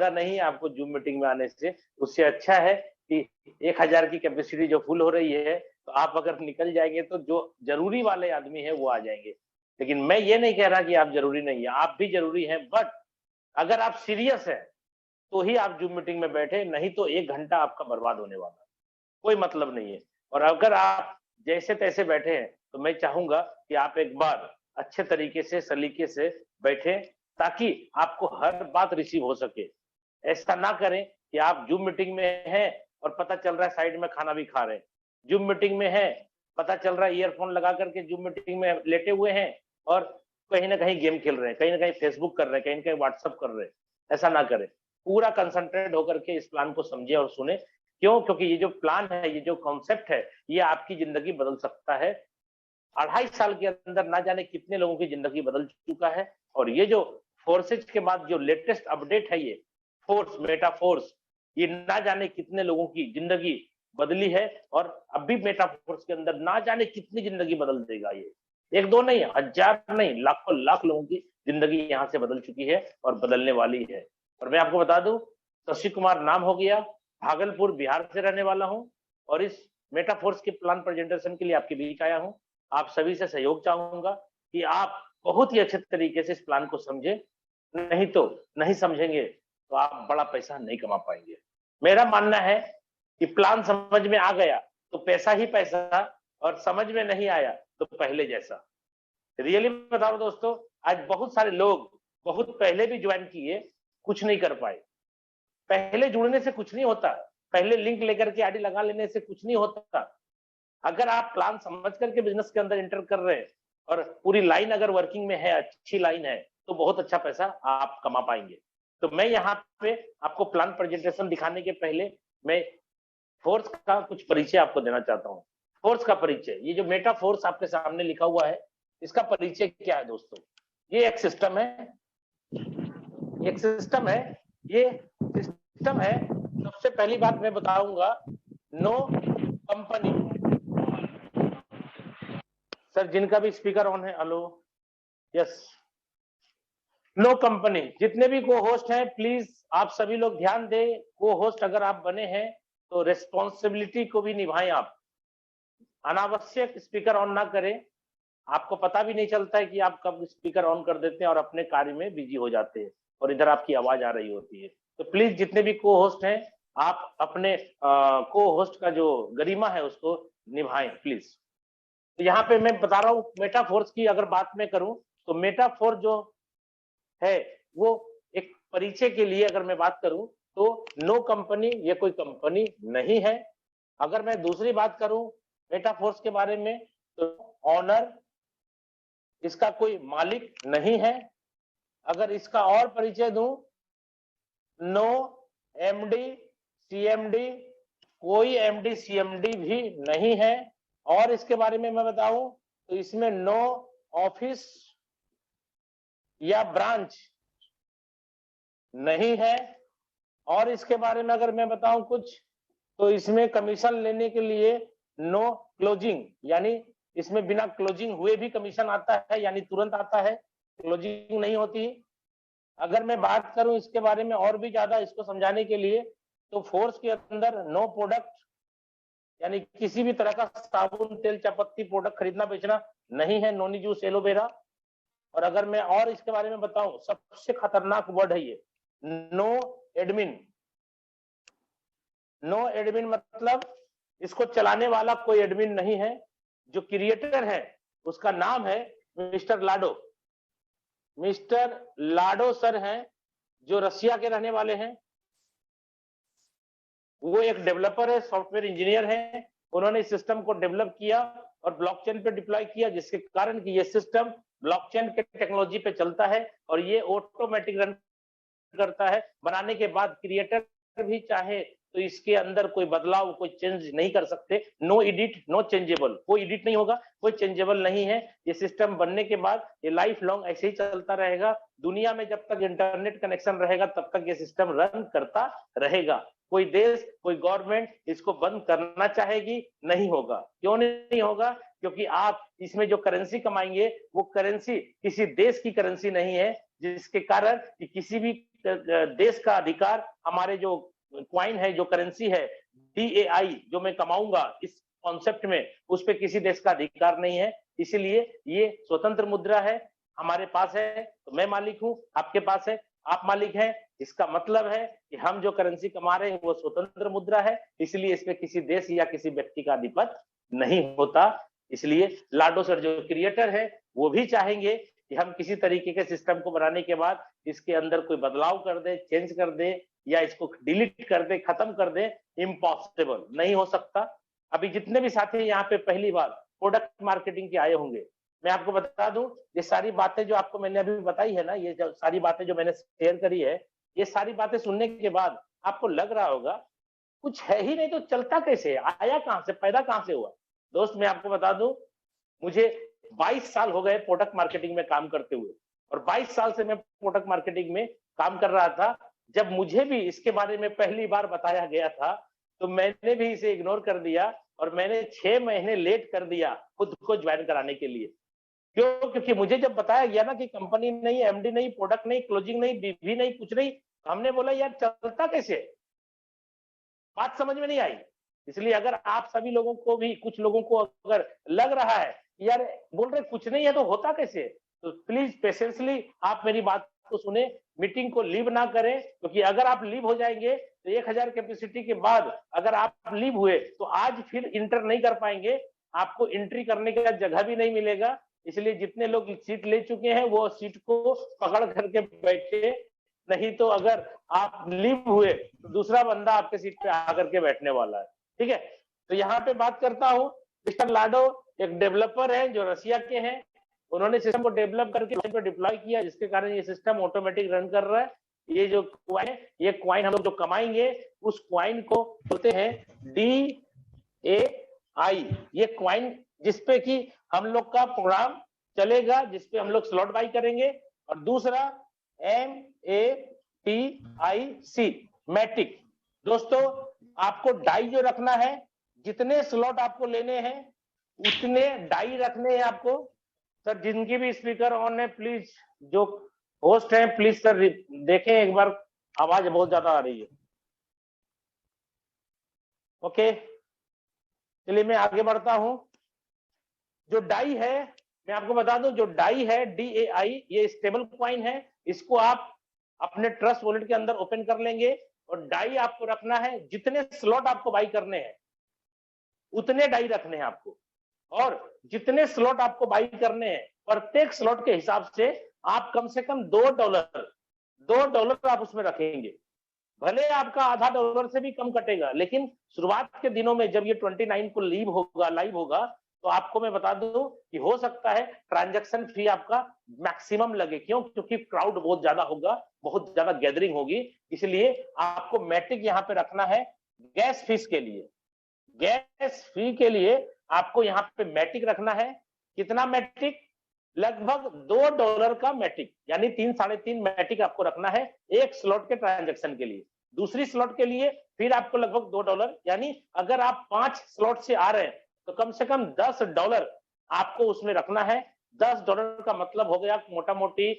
होगा नहीं आपको जूम मीटिंग में आने से। उससे अच्छा है कि 1000 की कैपेसिटी जो फुल हो रही है, तो आप अगर निकल जाएंगे तो जो जरूरी वाले आदमी है वो आ जाएंगे। लेकिन मैं ये नहीं कह रहा कि आप जरूरी नहीं है, आप भी जरूरी हैं, बट अगर आप सीरियस है तो ही आप जूम मीटिंग में बैठे, नहीं तो 1 घंटा आपका बर्बाद होने वाला है, कोई मतलब नहीं है। और अगर आप जैसे तैसे बैठे हैं तो मैं चाहूंगा कि आप एक बार अच्छे तरीके से सलीके से बैठे, ताकि आपको हर बात रिसीव हो सके। ऐसा ना करें कि आप जूम मीटिंग में हैं और पता चल रहा है साइड में खाना भी खा रहे हैं, जूम मीटिंग में है पता चल रहा है ईयरफोन लगा करके जूम मीटिंग में लेटे हुए हैं और कहीं ना कहीं गेम खेल रहे हैं, कहीं ना कहीं फेसबुक कर रहे हैं, कहीं ना कहीं व्हाट्सअप कर रहे हैं। ऐसा ना करें, पूरा कंसंट्रेट होकर के इस प्लान को समझे और सुने। क्यों? क्योंकि ये जो प्लान है, ये जो कॉन्सेप्ट है, ये आपकी जिंदगी बदल सकता है। 2.5 साल के अंदर ना जाने कितने लोगों की जिंदगी बदल चुका है। और ये जो फोर्सेज के बाद जो लेटेस्ट अपडेट है, ये फोर्स, मेटा फोर्स, ये ना जाने कितने लोगों की जिंदगी बदली है। और अभी मेटा फोर्स के अंदर ना जाने कितनी जिंदगी बदल देगा ये। 1-2 नहीं, 1000 नहीं, लाखों लाख लोगों की जिंदगी यहाँ से बदल चुकी है और बदलने वाली है। और मैं आपको बता दूं, शशि कुमार नाम हो गया, भागलपुर बिहार से रहने वाला हूँ, और इस मेटाफोर्स के प्लान प्रेजेंटेशन के लिए आपके बीच आया हूँ। आप सभी से सहयोग चाहूंगा कि आप बहुत ही अच्छे तरीके से इस प्लान को समझे, नहीं तो नहीं समझेंगे तो आप बड़ा पैसा नहीं कमा पाएंगे। मेरा मानना है कि प्लान समझ में आ गया तो पैसा ही पैसा, और समझ में नहीं आया तो पहले जैसा। रियली बता रहा हूं दोस्तों, आज बहुत सारे लोग बहुत पहले भी ज्वाइन किए, कुछ नहीं कर पाए। पहले जुड़ने से कुछ नहीं होता, पहले लिंक लेकर के आईडी लगा लेने से कुछ नहीं होता। अगर आप प्लान समझ करके बिजनेस के अंदर एंटर कर रहे हैं और पूरी लाइन अगर वर्किंग में है, अच्छी लाइन है, तो बहुत अच्छा पैसा आप कमा पाएंगे। तो मैं यहाँ पे आपको प्लान प्रेजेंटेशन दिखाने के पहले मैं फोर्स का कुछ परिचय आपको देना चाहता हूँ। फोर्स का परिचय, ये जो मेटा फोर्स आपके सामने लिखा हुआ है, इसका परिचय क्या है दोस्तों? ये एक सिस्टम है, एक सिस्टम है, ये सिस्टम है। सबसे पहली बात मैं बताऊंगा, नो कंपनी। सर जिनका भी स्पीकर ऑन है, हेलो, यस, नो कंपनी। जितने भी को होस्ट हैं प्लीज आप सभी लोग ध्यान दें, को होस्ट अगर आप बने हैं तो रेस्पॉन्सिबिलिटी को भी निभाएं। आप अनावश्यक स्पीकर ऑन ना करें, आपको पता भी नहीं चलता है कि आप कब स्पीकर ऑन कर देते हैं और अपने कार्य में बिजी हो जाते हैं और इधर आपकी आवाज आ रही होती है। तो प्लीज जितने भी को होस्ट हैं, आप अपने को होस्ट का जो गरिमा है उसको निभाएं प्लीज। तो यहाँ पे मैं बता रहा हूँ मेटाफोर्स की अगर बात मैं करूं तो मेटाफोर जो है वो एक परिचय के लिए अगर मैं बात करूं तो नो कंपनी, ये कोई कंपनी नहीं है। अगर मैं दूसरी बात करूं मेटाफोर्स के बारे में तो ऑनर, इसका कोई मालिक नहीं है। अगर इसका और परिचय दूं, नो एमडी सीएमडी, कोई एमडी सीएमडी भी नहीं है। और इसके बारे में मैं बताऊं तो इसमें नो ऑफिस या ब्रांच नहीं है। और इसके बारे में अगर मैं बताऊं कुछ तो इसमें कमीशन लेने के लिए नो क्लोजिंग, यानी इसमें बिना क्लोजिंग हुए भी कमीशन आता है, यानी तुरंत आता है, क्लोजिंग नहीं होती। अगर मैं बात करूं इसके बारे में और भी ज्यादा इसको समझाने के लिए तो फोर्स के अंदर नो प्रोडक्ट, यानी किसी भी तरह का साबुन, तेल, चायपत्ती प्रोडक्ट खरीदना बेचना नहीं है, नोनी जूस, एलोवेरा। और अगर मैं और इसके बारे में बताऊं, सबसे खतरनाक वर्ड है ये, नो एडमिन। नो एडमिन मतलब इसको चलाने वाला कोई एडमिन नहीं है। जो क्रिएटर है उसका नाम है मिस्टर लाडो। मिस्टर लाडो सर हैं, जो रसिया के रहने वाले हैं। वो एक डेवलपर है, सॉफ्टवेयर इंजीनियर है। उन्होंने इस सिस्टम को डेवलप किया और ब्लॉकचेन पे डिप्लॉय किया, जिसके कारण कि ये सिस्टम ब्लॉकचेन के टेक्नोलॉजी पे चलता है और ये ऑटोमेटिक रन करता है। बनाने के बाद क्रिएटर भी चाहे तो इसके अंदर कोई बदलाव, कोई चेंज नहीं कर सकते। नो एडिट, नो चेंजेबल, कोई एडिट नहीं होगा, कोई चेंजेबल नहीं है। ये सिस्टम बनने के बाद ये लाइफ लॉन्ग ऐसे ही चलता रहेगा। दुनिया में जब तक इंटरनेट कनेक्शन रहेगा तब तक ये सिस्टम रन करता रहेगा। कोई देश, कोई गवर्नमेंट इसको बंद करना चाहेगी, नहीं होगा। क्यों नहीं होगा? क्योंकि आप इसमें जो करेंसी कमाएंगे वो करेंसी किसी देश की करेंसी नहीं है, जिसके कारण कि किसी भी देश का अधिकार, हमारे जो क्वाइन है, जो करेंसी है DAI जो मैं कमाऊंगा इस कॉन्सेप्ट में, उस पे किसी देश का अधिकार नहीं है। इसीलिए ये स्वतंत्र मुद्रा है, हमारे पास है तो मैं मालिक हूं, आपके पास है आप मालिक हैं। इसका मतलब है कि हम जो करेंसी कमा रहे हैं वो स्वतंत्र मुद्रा है, इसलिए इसमें किसी देश या किसी व्यक्ति का अधिपत्य नहीं होता। इसलिए लाडो सर जो क्रिएटर है वो भी चाहेंगे कि हम किसी तरीके के सिस्टम को बनाने के बाद इसके अंदर कोई बदलाव कर दे, चेंज कर दे या इसको डिलीट कर दे, खत्म कर दे। इम्पॉसिबल, नहीं हो सकता। अभी जितने भी साथी यहाँ पे पहली बार प्रोडक्ट मार्केटिंग के आए होंगे, मैं आपको बता दूं, ये सारी बातें जो आपको मैंने अभी बताई है ना, ये जो सारी बातें जो मैंने शेयर करी है, ये सारी बातें सुनने के बाद आपको लग रहा होगा कुछ है ही नहीं तो चलता कैसे, आया कहां से, पैदा कहां से हुआ। दोस्त मैं आपको बता दूं, मुझे 22 साल हो गए प्रोडक्ट मार्केटिंग में काम करते हुए, और 22 साल से मैं प्रोडक्ट मार्केटिंग में काम कर रहा था। जब मुझे भी इसके बारे में पहली बार बताया गया था तो मैंने भी इसे इग्नोर कर दिया और मैंने 6 महीने लेट कर दिया खुद को ज्वाइन कराने के लिए। क्यों? क्योंकि मुझे जब बताया गया ना कि कंपनी नहीं, एमडी नहीं, प्रोडक्ट नहीं, क्लोजिंग नहीं, बीवी नहीं, कुछ नहीं, हमने बोला यार चलता कैसे, बात समझ में नहीं आई। इसलिए अगर आप सभी लोगों को भी, कुछ लोगों को अगर लग रहा है यार बोल रहे कुछ नहीं है तो होता कैसे, तो प्लीज पेशेंसली आप मेरी बात को सुने, मीटिंग को लीव ना करें, क्योंकि अगर आप लीव हो जाएंगे तो 1000 कैपेसिटी के बाद अगर आप लीव हुए तो आज फिर इंटर नहीं कर पाएंगे, आपको एंट्री करने का जगह भी नहीं मिलेगा। इसलिए जितने लोग सीट ले चुके हैं वो सीट को पकड़ करके बैठे, नहीं तो अगर आप लीव हुए तो दूसरा बंदा आपके सीट पे आकर के बैठने वाला है। ठीक है, तो यहाँ पे बात करता हूँ। मिस्टर लाडो एक डेवलपर है जो रसिया के हैं, उन्होंने सिस्टम को डेवलप करके डिप्लॉय किया, जिसके कारण ये सिस्टम ऑटोमेटिक रन कर रहा है। ये जो क्वाइन है, ये क्वाइन हम लोग जो कमाएंगे उस क्वाइन को बोलते हैं DAI। ये क्वाइन जिसपे कि हम लोग का प्रोग्राम चलेगा, जिसपे हम लोग स्लॉट बाई करेंगे। और दूसरा MATIC, मैटिक। दोस्तों आपको डाई जो रखना है, जितने स्लॉट आपको लेने हैं उतने डाई रखने हैं आपको। सर जिनकी भी स्पीकर ऑन है प्लीज, जो होस्ट है प्लीज सर देखें एक बार, आवाज बहुत ज्यादा आ रही है। ओके चलिए मैं आगे बढ़ता हूं। जो डाई है मैं आपको बता दूं, जो डाई है DAI ये स्टेबल कॉइन है, इसको आप अपने ट्रस्ट वॉलेट के अंदर ओपन कर लेंगे। और डाई आपको रखना है, जितने स्लॉट आपको बाई करने हैं उतने डाई रखने हैं आपको, और जितने स्लॉट आपको बाई करने हैं प्रत्येक स्लॉट के हिसाब से आप कम से कम $2 आप उसमें रखेंगे। भले आपका आधा डॉलर से भी कम कटेगा, लेकिन शुरुआत के दिनों में जब ये 29 को लाइव होगा तो आपको मैं बता दूं कि हो सकता है ट्रांजैक्शन फी आपका मैक्सिमम लगे। क्यों? क्योंकि क्राउड बहुत ज्यादा होगा, बहुत ज्यादा गैदरिंग होगी। इसलिए आपको मैटिक यहाँ पे रखना है गैस फीस के लिए। गैस फी के लिए आपको यहाँ पे मैटिक रखना है। कितना मैटिक? लगभग $2 का मैटिक, यानी 3-3.5 मैटिक आपको रखना है एक स्लॉट के ट्रांजैक्शन के लिए। दूसरी स्लॉट के लिए फिर आपको लगभग $2, यानी अगर आप 5 स्लॉट से आ रहे हैं तो कम से कम $10 आपको उसमें रखना है। $10 का मतलब हो गया मोटा मोटी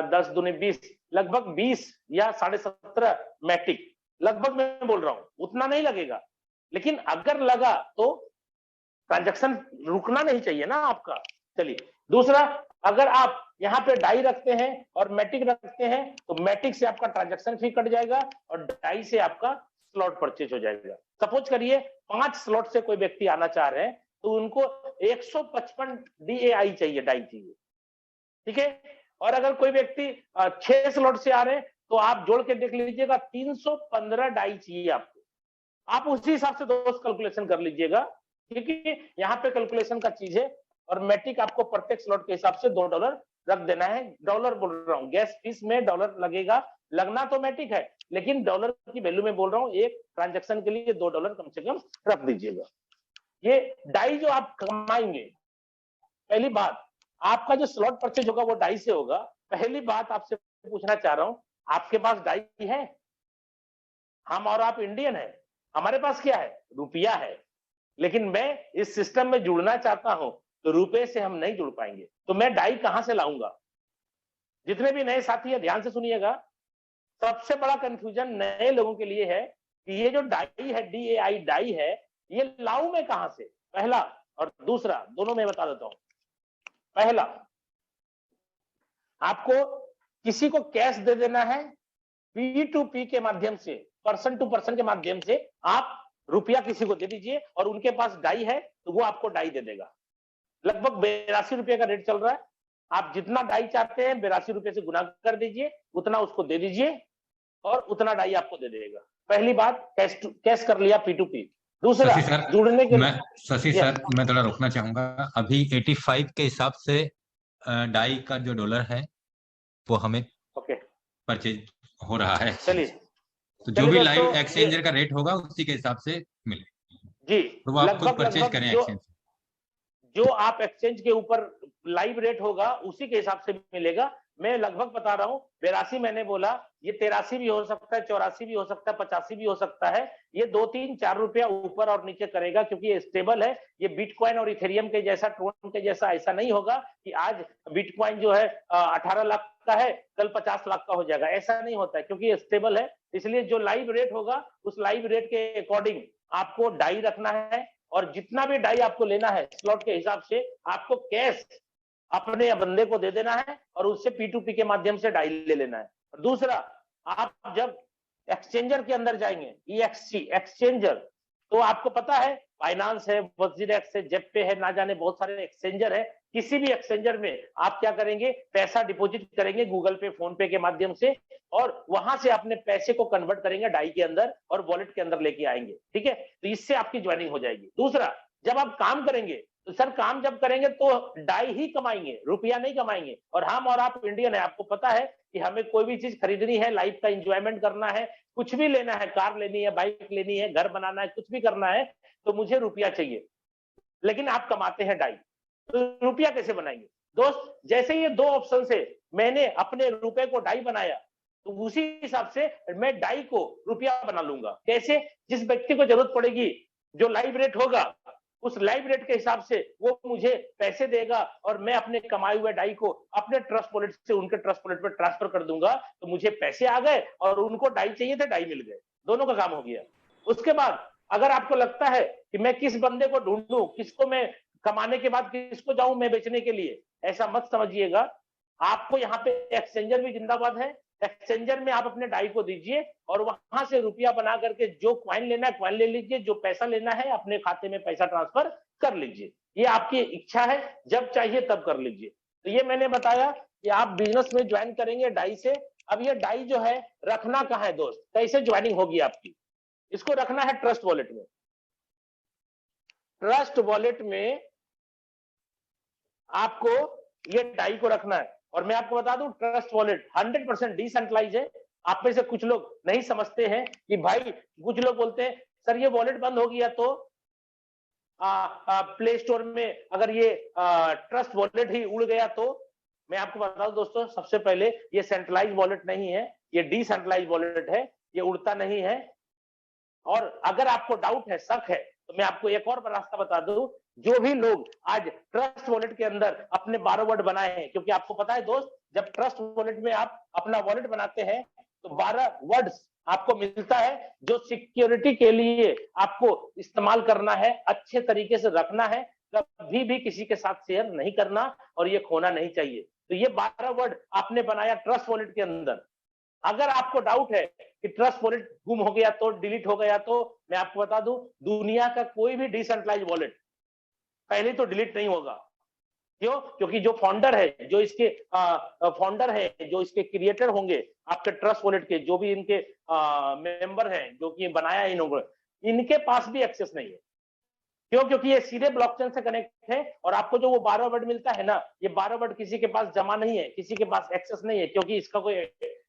10 दूनी 20, लगभग 20 या 17.5 मैटिक, लगभग मैं बोल रहा हूं, उतना नहीं लगेगा। लेकिन अगर लगा तो ट्रांजैक्शन रुकना नहीं चाहिए ना आपका। चलिए दूसरा, अगर आप यहाँ पे डाई रखते हैं और मैटिक रखते हैं तो मैटिक से आपका ट्रांजैक्शन फी कट जाएगा और डाई से आपका स्लॉट परचेज हो जाएगा। सपोज करिए 5 स्लॉट से कोई व्यक्ति आना चाह रहे हैं तो उनको 155 DAI चाहिए, डाई चाहिए। ठीक है, और अगर कोई व्यक्ति 6 स्लॉट से आ रहे हैं तो आप जोड़ के देख लीजिएगा 315 डाई चाहिए आपको। आप उसी हिसाब से दोस्त कैलकुलेशन कर लीजिएगा, क्योंकि यहाँ पे कैलकुलेशन का चीज है। और मैट्रिक आपको प्रत्येक स्लॉट के हिसाब से $2 रख देना है। डॉलर बोल रहा हूँ, गैस फीस में डॉलर लगेगा, लगना तो मैट्रिक है लेकिन डॉलर की वैल्यू में बोल रहा हूँ। एक ट्रांजैक्शन के लिए $2 कम से कम रख दीजिएगा। ये डाई जो आप कमाएंगे, पहली बात आपका जो स्लॉट परचेज होगा वो डाई से होगा। पहली बात आपसे पूछना चाह रहा हूं, आपके पास डाई है? हम और आप इंडियन है, हमारे पास क्या है? रुपया है। लेकिन मैं इस सिस्टम में जुड़ना चाहता हूं तो रुपए से हम नहीं जुड़ पाएंगे, तो मैं डाई कहां से लाऊंगा? जितने भी नए साथी है ध्यान से सुनिएगा, सबसे बड़ा कंफ्यूजन नए लोगों के लिए है कि ये जो डाई है, DAI डाई है, ये लाऊ में कहां से, पहला, और दूसरा दोनों में बता देता हूं। पहला, आपको किसी को कैश दे देना है, P2P के माध्यम से, पर्सन टू पर्सन के माध्यम से आप रुपया किसी को दे दीजिए और उनके पास डाई है तो वो आपको डाई दे देगा। लगभग 82 रुपए का रेट चल रहा है। आप जितना डाई चाहते हैं 82 रुपए से गुना कर दीजिए, उतना उसको दे दीजिए और उतना डाई आपको दे देगा। पहली बात, कैश कर लिया P2P। दूसरा, जुड़ने के शशि सर, मैं थोड़ा रोकना चाहूंगा। अभी 85 के हिसाब से डाई का जो डॉलर है वो हमें परचेज हो रहा है। चलिए, तो जो भी लाइव एक्सचेंजर का रेट होगा उसी के हिसाब से मिले जी, तो वो आप खुद परचेज करें। एक्सचेंज जो आप एक्सचेंज के ऊपर लाइव रेट होगा उसी के हिसाब से मिलेगा। मैं लगभग बता रहा हूं, 82 मैंने बोला, ये 83 भी हो सकता है, 84 भी हो सकता है, 85 भी हो सकता है। ये 2, 3, 4 रुपया ऊपर और नीचे करेगा क्योंकि ये स्टेबल है। ये बिटकॉइन और इथेरियम के जैसा, ट्रोन के जैसा ऐसा नहीं होगा कि आज बिटकॉइन जो है 18 लाख का है, कल 50 लाख का हो जाएगा, ऐसा नहीं होता है क्योंकि ये स्टेबल है। इसलिए जो लाइव रेट होगा उस लाइव रेट के अकॉर्डिंग आपको डाई रखना है और जितना भी डाई आपको लेना है स्लॉट के हिसाब से आपको कैश अपने बंदे को दे देना है और उससे P2P के माध्यम से डाई ले लेना है। दूसरा, आप जब एक्सचेंजर के अंदर जाएंगे, EXC एक्सचेंजर, तो आपको पता है फाइनेंस है, WXX है, जेपे है, ना जाने बहुत सारे एक्सचेंजर है। किसी भी एक्सचेंजर में आप क्या करेंगे, पैसा डिपॉजिट करेंगे गूगल पे, फोन पे के माध्यम से और वहां से अपने पैसे को कन्वर्ट करेंगे डाई के अंदर और वॉलेट के अंदर लेके आएंगे। ठीक है, तो इससे आपकी ज्वाइनिंग हो जाएगी। दूसरा, जब आप काम करेंगे तो सर काम जब करेंगे तो डाई ही कमाएंगे, रुपया नहीं कमाएंगे। और हम और आप इंडियन है, आपको पता है कि हमें कोई भी चीज खरीदनी है, लाइफ का एंजॉयमेंट करना है, कुछ भी लेना है, कार लेनी है, बाइक लेनी है, घर बनाना है, कुछ भी करना है तो मुझे रुपया चाहिए। लेकिन आप कमाते हैं डाई, तो रुपया कैसे बनाएंगे दोस्त? जैसे ये 2 ऑप्शन से मैंने अपने रुपए को डाई बनाया तो उसी हिसाब से मैं डाई को रुपया बना लूंगा। कैसे? जिस व्यक्ति को जरूरत पड़ेगी, जो लाइव रेट होगा उस लाइव रेट के हिसाब से वो मुझे पैसे देगा और मैं अपने कमाए हुए डाई को अपने ट्रस्ट वॉलेट से उनके ट्रस्ट वॉलेट पर ट्रांसफर कर दूंगा। तो मुझे पैसे आ गए और उनको डाई चाहिए थे, डाई मिल गए, दोनों का काम हो गया। उसके बाद अगर आपको लगता है कि मैं किस बंदे को ढूंढूं, किसको मैं कमाने के बाद किसको जाऊं मैं बेचने के लिए, ऐसा मत समझिएगा। आपको यहाँ पे एक्सचेंजर भी जिंदाबाद है। एक्सचेंजर में आप अपने डाई को दीजिए और वहां से रुपया बना करके जो क्वाइन लेना है क्वाइन ले लीजिए, जो पैसा लेना है अपने खाते में पैसा ट्रांसफर कर लीजिए। ये आपकी इच्छा है, जब चाहिए तब कर लीजिए। तो ये मैंने बताया कि आप बिजनेस में ज्वाइन करेंगे डाई से। अब ये डाई जो है रखना कहाँ है दोस्त, कैसे ज्वाइनिंग होगी आपकी? इसको रखना है ट्रस्ट वॉलेट में। ट्रस्ट वॉलेट में आपको ये डाई को रखना है। और मैं आपको बता दूं, ट्रस्ट वॉलेट 100% डिसेंट्रलाइज है। आप में से कुछ लोग नहीं समझते हैं कि भाई, कुछ लोग बोलते हैं सर ये वॉलेट बंद हो गया तो प्ले स्टोर में अगर ये ट्रस्ट वॉलेट ही उड़ गया तो। मैं आपको बता दूं दोस्तों, सबसे पहले ये सेंट्रलाइज वॉलेट नहीं है, ये डिसेंट्रलाइज वॉलेट है, ये उड़ता नहीं है। और अगर आपको डाउट है, शक है, तो मैं आपको एक और रास्ता बता दूं। जो भी लोग आज ट्रस्ट वॉलेट के अंदर अपने 12 वर्ड बनाए हैं, क्योंकि आपको पता है दोस्त, जब ट्रस्ट वॉलेट में आप अपना वॉलेट बनाते हैं तो 12 वर्ड्स आपको मिलता है जो सिक्योरिटी के लिए आपको इस्तेमाल करना है, अच्छे तरीके से रखना है, कभी भी किसी के साथ शेयर नहीं करना और ये खोना नहीं चाहिए। तो ये 12 वर्ड आपने बनाया ट्रस्ट वॉलेट के अंदर। अगर आपको डाउट है कि ट्रस्ट वॉलेट गुम हो गया तो, डिलीट हो गया तो, मैं आपको बता दूं, दुनिया का कोई भी डिसेंट्रलाइज वॉलेट पहले तो डिलीट नहीं होगा। क्यों? क्योंकि जो फाउंडर है, जो इसके फाउंडर है, जो इसके क्रिएटर होंगे आपके ट्रस्ट वॉलेट के, जो भी इनके मेंबर हैं, जो कि बनाया इन्होंने, इनके पास भी एक्सेस नहीं है। क्यों? क्योंकि ये सीधे ब्लॉकचेन से कनेक्ट है। और आपको जो वो 12 वर्ड मिलता है ना, ये 12 वर्ड किसी के पास जमा नहीं है, किसी के पास एक्सेस नहीं है, क्योंकि इसका कोई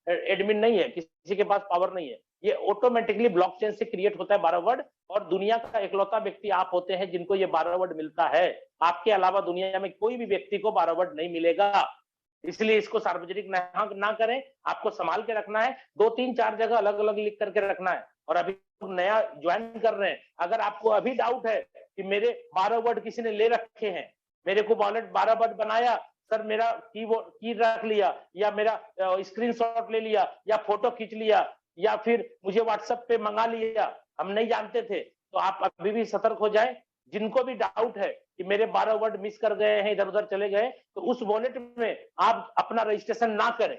एडमिन नहीं है, किसी के पास पावर नहीं है। ये ऑटोमेटिकली ब्लॉकचेन से क्रिएट होता है 12 वर्ड। और दुनिया का इकलौता व्यक्ति आप होते हैं जिनको ये 12 वर्ड मिलता है। आपके अलावा दुनिया में कोई भी व्यक्ति को 12 वर्ड नहीं मिलेगा। इसलिए इसको सार्वजनिक ना करें, आपको संभाल के रखना है। 2, 3, 4 जगह अलग अलग लिख करके रखना है। और अभी नया ज्वाइन कर रहे हैं, अगर आपको अभी डाउट है कि मेरे 12 वर्ड किसी ने ले रखे हैं, मेरे को वॉलेट 12 वर्ड बनाया, सर मेरा की रख लिया, या मेरा स्क्रीनशॉट ले लिया, या फोटो खींच लिया, या फिर मुझे व्हाट्सएप पे मंगा लिया, हम नहीं जानते थे। तो आप अभी भी सतर्क हो जाए। जिनको भी डाउट है कि मेरे 12 वर्ड मिस कर गए हैं, इधर उधर चले गए, तो उस वॉलेट में आप अपना रजिस्ट्रेशन ना करें।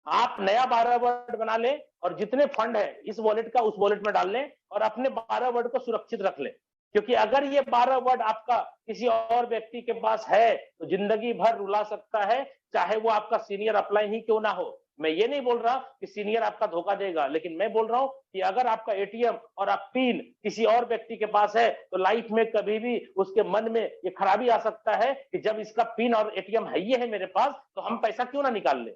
आप नया 12 वर्ड बना लें और जितने फंड है इस वॉलेट का उस वॉलेट में डाल लें और अपने 12 वर्ड को सुरक्षित रख लें। क्योंकि अगर ये 12 वर्ड आपका किसी और व्यक्ति के पास है तो जिंदगी भर रुला सकता है, चाहे वो आपका सीनियर अपलाइन ही क्यों ना हो। मैं ये नहीं बोल रहा कि सीनियर आपका धोखा देगा, लेकिन मैं बोल रहा हूं कि अगर आपका एटीएम और आप पिन किसी और व्यक्ति के पास है तो लाइफ में कभी भी उसके मन में ये खराबी आ सकता है कि जब इसका पिन और एटीएम है ये है मेरे पास, तो हम पैसा क्यों ना निकाल ले।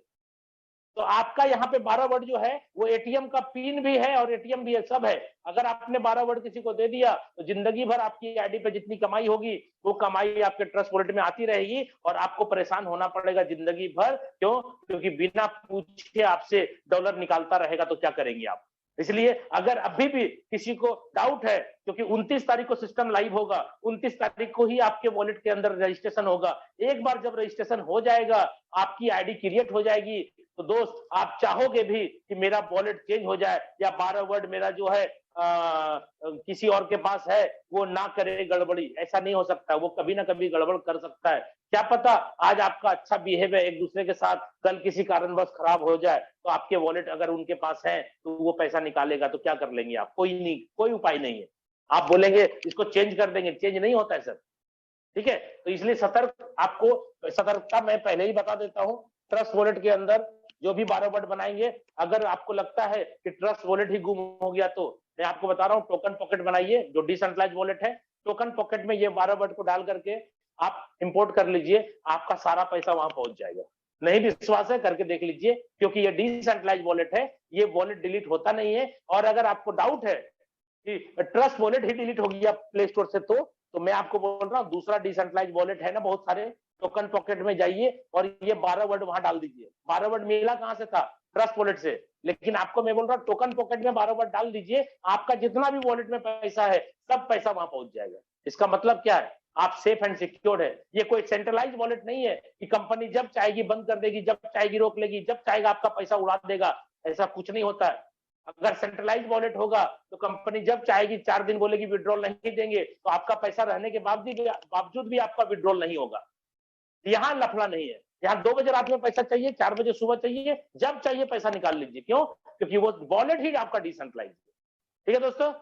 तो आपका यहाँ पे 12 वर्ड जो है वो एटीएम का पिन भी है और एटीएम भी है, सब है। अगर आपने 12 वर्ड किसी को दे दिया तो जिंदगी भर आपकी आईडी पे जितनी कमाई होगी वो कमाई आपके ट्रस्ट वॉलेट में आती रहेगी और आपको परेशान होना पड़ेगा जिंदगी भर। क्यों? क्योंकि बिना पूछे आपसे डॉलर निकालता रहेगा तो क्या करेंगे आप। इसलिए अगर अभी भी किसी को डाउट है, क्योंकि 29 तारीख को सिस्टम लाइव होगा, 29 तारीख को ही आपके वॉलेट के अंदर रजिस्ट्रेशन होगा। एक बार जब रजिस्ट्रेशन हो जाएगा, आपकी आईडी क्रिएट हो जाएगी, तो दोस्त आप चाहोगे भी कि मेरा वॉलेट चेंज हो जाए या 12 वर्ड मेरा जो है किसी और के पास है वो ना करे गड़बड़ी। ऐसा नहीं हो सकता, वो कभी ना कभी गड़बड़ कर सकता है। क्या पता आज आपका अच्छा बिहेव है एक दूसरे के साथ, कल किसी कारणवश खराब हो जाए तो आपके वॉलेट अगर उनके पास है तो वो पैसा निकालेगा तो क्या कर लेंगे आप? कोई नहीं, कोई उपाय नहीं है। आप बोलेंगे इसको चेंज कर देंगे, चेंज नहीं होता है सर। ठीक है, तो इसलिए सतर्कता मैं पहले ही बता देता हूँ। ट्रस्ट वॉलेट के अंदर जो भी 12 वर्ड बनाएंगे, अगर आपको लगता है कि ट्रस्ट वॉलेट ही गुम हो गया तो मैं आपको बता रहा हूँ टोकन पॉकेट बनाइए, जो डिसेंट्रलाइज्ड वॉलेट है। टोकन पॉकेट में ये 12 वर्ड को डाल करके आप इंपोर्ट कर लीजिए, आपका सारा पैसा वहां पहुंच जाएगा। नहीं विश्वास है करके देख लीजिए, क्योंकि ये डिसेंट्रलाइज्ड वॉलेट है, ये वॉलेट डिलीट होता नहीं है। और अगर आपको डाउट है कि ट्रस्ट वॉलेट ही डिलीट हो गया प्ले स्टोर से, तो मैं आपको बोल रहा हूँ दूसरा डिसेंट्रलाइज्ड वॉलेट है ना बहुत सारे, टोकन पॉकेट में जाइए और ये 12 वर्ड वहां डाल दीजिए। 12 वर्ड मिला कहां से था? ट्रस्ट वॉलेट से। लेकिन आपको मैं बोल रहा हूँ टोकन पॉकेट में 12 वर्ड डाल दीजिए, आपका जितना भी वॉलेट में पैसा है सब पैसा वहां पहुंच जाएगा। इसका मतलब क्या है? आप सेफ एंड सिक्योर्ड है। ये कोई सेंट्रलाइज्ड वॉलेट नहीं है कि कंपनी जब चाहेगी बंद कर देगी, जब चाहेगी रोक लेगी, जब चाहेगा आपका पैसा उड़ा देगा। ऐसा कुछ नहीं होता है। अगर सेंट्रलाइज्ड वॉलेट होगा तो कंपनी जब चाहेगी 4 दिन बोलेगी विड्रॉल नहीं देंगे, तो आपका पैसा रहने के बावजूद भी आपका विड्रॉल नहीं होगा। यहाँ लफड़ा नहीं है। यहाँ 2 बजे रात में पैसा चाहिए, 4 बजे सुबह चाहिए, जब चाहिए पैसा निकाल लीजिए। क्यों? क्योंकि वो वॉलेट ही आपका डिसेंट्रलाइज्ड है। ठीक है दोस्तों,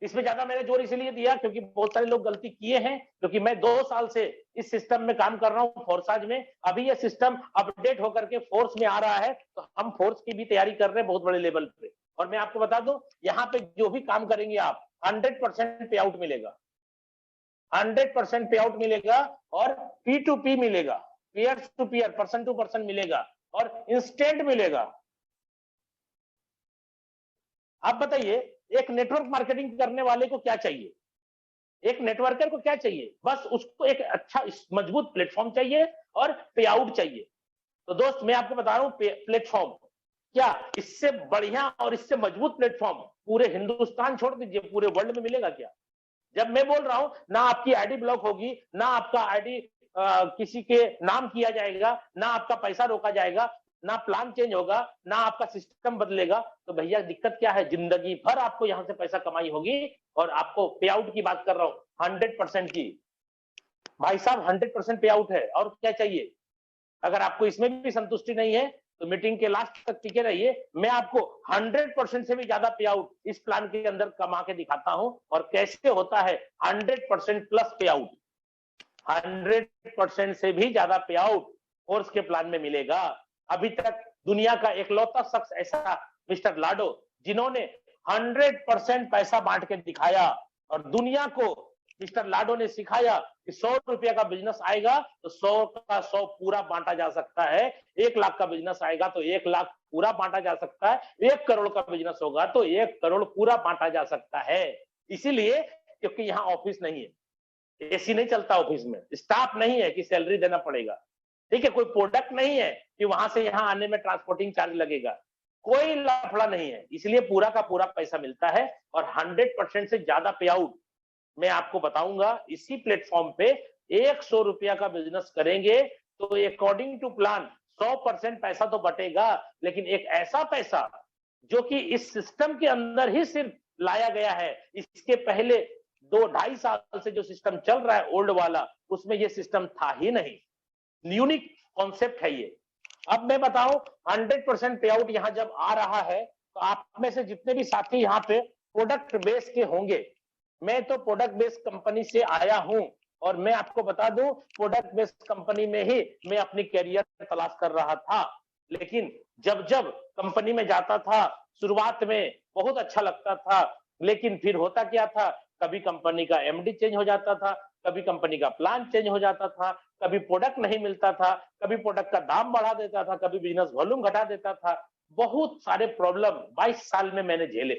इसमें ज्यादा मैंने जोर इसलिए दिया क्योंकि बहुत सारे लोग गलती किए हैं। क्योंकि मैं 2 साल से इस सिस्टम में काम कर रहा हूँ फोर्साज में। अभी ये सिस्टम अपडेट होकर के फोर्स में आ रहा है, तो हम फोर्स की भी तैयारी कर रहे हैं बहुत बड़े लेवल पे। और मैं आपको बता दूं, यहाँ पे जो भी काम करेंगे आप 100% पे आउट मिलेगा, 100% पे आउट मिलेगा और P2P मिलेगा, peer to peer, person to person मिलेगा और इंस्टेंट मिलेगा। आप बताइए एक नेटवर्क मार्केटिंग करने वाले को क्या चाहिए? एक नेटवर्कर को क्या चाहिए? बस उसको एक अच्छा मजबूत प्लेटफॉर्म चाहिए और पे आउट चाहिए। तो दोस्त मैं आपको बता रहा हूं प्लेटफॉर्म, क्या इससे बढ़िया और इससे मजबूत प्लेटफॉर्म पूरे हिंदुस्तान छोड़ दीजिए पूरे वर्ल्ड में मिलेगा क्या? जब मैं बोल रहा हूं ना आपकी आईडी ब्लॉक होगी, ना आपका आईडी किसी के नाम किया जाएगा, ना आपका पैसा रोका जाएगा, ना प्लान चेंज होगा, ना आपका सिस्टम बदलेगा, तो भैया दिक्कत क्या है? जिंदगी भर आपको यहां से पैसा कमाई होगी। और आपको पे आउट की बात कर रहा हूं 100% की। भाई साहब 100% पे आउट है, और क्या चाहिए? अगर आपको इसमें भी संतुष्टि नहीं है तो मीटिंग के लास्ट तक टिके रहिए। मैं आपको 100% से भी ज्यादा पे आउट इस प्लान के अंदर कमा के दिखाता हूं। और कैसे होता है 100% प्लस पे आउट, 100% से भी ज्यादा पे आउट फोर्स के प्लान में मिलेगा। अभी तक दुनिया का एकलौता शख्स ऐसा मिस्टर लाडो, जिन्होंने 100% पैसा बांट के दिखाया। और दुनिया को मिस्टर लाडो ने सिखाया कि 100 रुपया का बिजनेस आएगा तो 100 का 100 पूरा बांटा जा सकता है। 1 लाख का बिजनेस आएगा तो 1 लाख पूरा बांटा जा सकता है। 1 करोड़ का बिजनेस होगा तो 1 करोड़ पूरा बांटा जा सकता है। इसीलिए क्योंकि यहाँ ऑफिस नहीं है, एसी नहीं चलता ऑफिस में, स्टाफ नहीं है कि सैलरी देना पड़ेगा, ठीक है, कोई प्रोडक्ट नहीं है कि वहां से यहाँ आने में ट्रांसपोर्टिंग चार्ज लगेगा, कोई लफड़ा नहीं है। इसलिए पूरा का पूरा पैसा मिलता है और 100% से ज्यादा पे आउट मैं आपको बताऊंगा। इसी प्लेटफॉर्म पे 100 रुपया का बिजनेस करेंगे तो अकॉर्डिंग टू प्लान 100% पैसा तो बटेगा, लेकिन एक ऐसा पैसा जो कि इस सिस्टम के अंदर ही सिर्फ लाया गया है। इसके पहले 2-2.5 साल से जो सिस्टम चल रहा है ओल्ड वाला, उसमें ये सिस्टम था ही नहीं। यूनिक कॉन्सेप्ट है ये। अब मैं बताऊं 100% पे आउट यहां जब आ रहा है, तो आप में से जितने भी साथी यहाँ पे प्रोडक्ट बेस के होंगे, मैं तो प्रोडक्ट बेस कंपनी से आया हूं, और मैं आपको बता दूं प्रोडक्ट बेस्ड कंपनी में ही मैं अपनी कैरियर तलाश कर रहा था। लेकिन जब जब कंपनी में जाता था, शुरुआत में बहुत अच्छा लगता था, लेकिन फिर होता क्या था, कभी कंपनी का एमडी चेंज हो जाता था, कभी कंपनी का प्लान चेंज हो जाता था, कभी प्रोडक्ट नहीं मिलता था, कभी प्रोडक्ट का दाम बढ़ा देता था, कभी बिजनेस वॉल्यूम घटा देता था। बहुत सारे प्रॉब्लम 22 साल में मैंने झेले।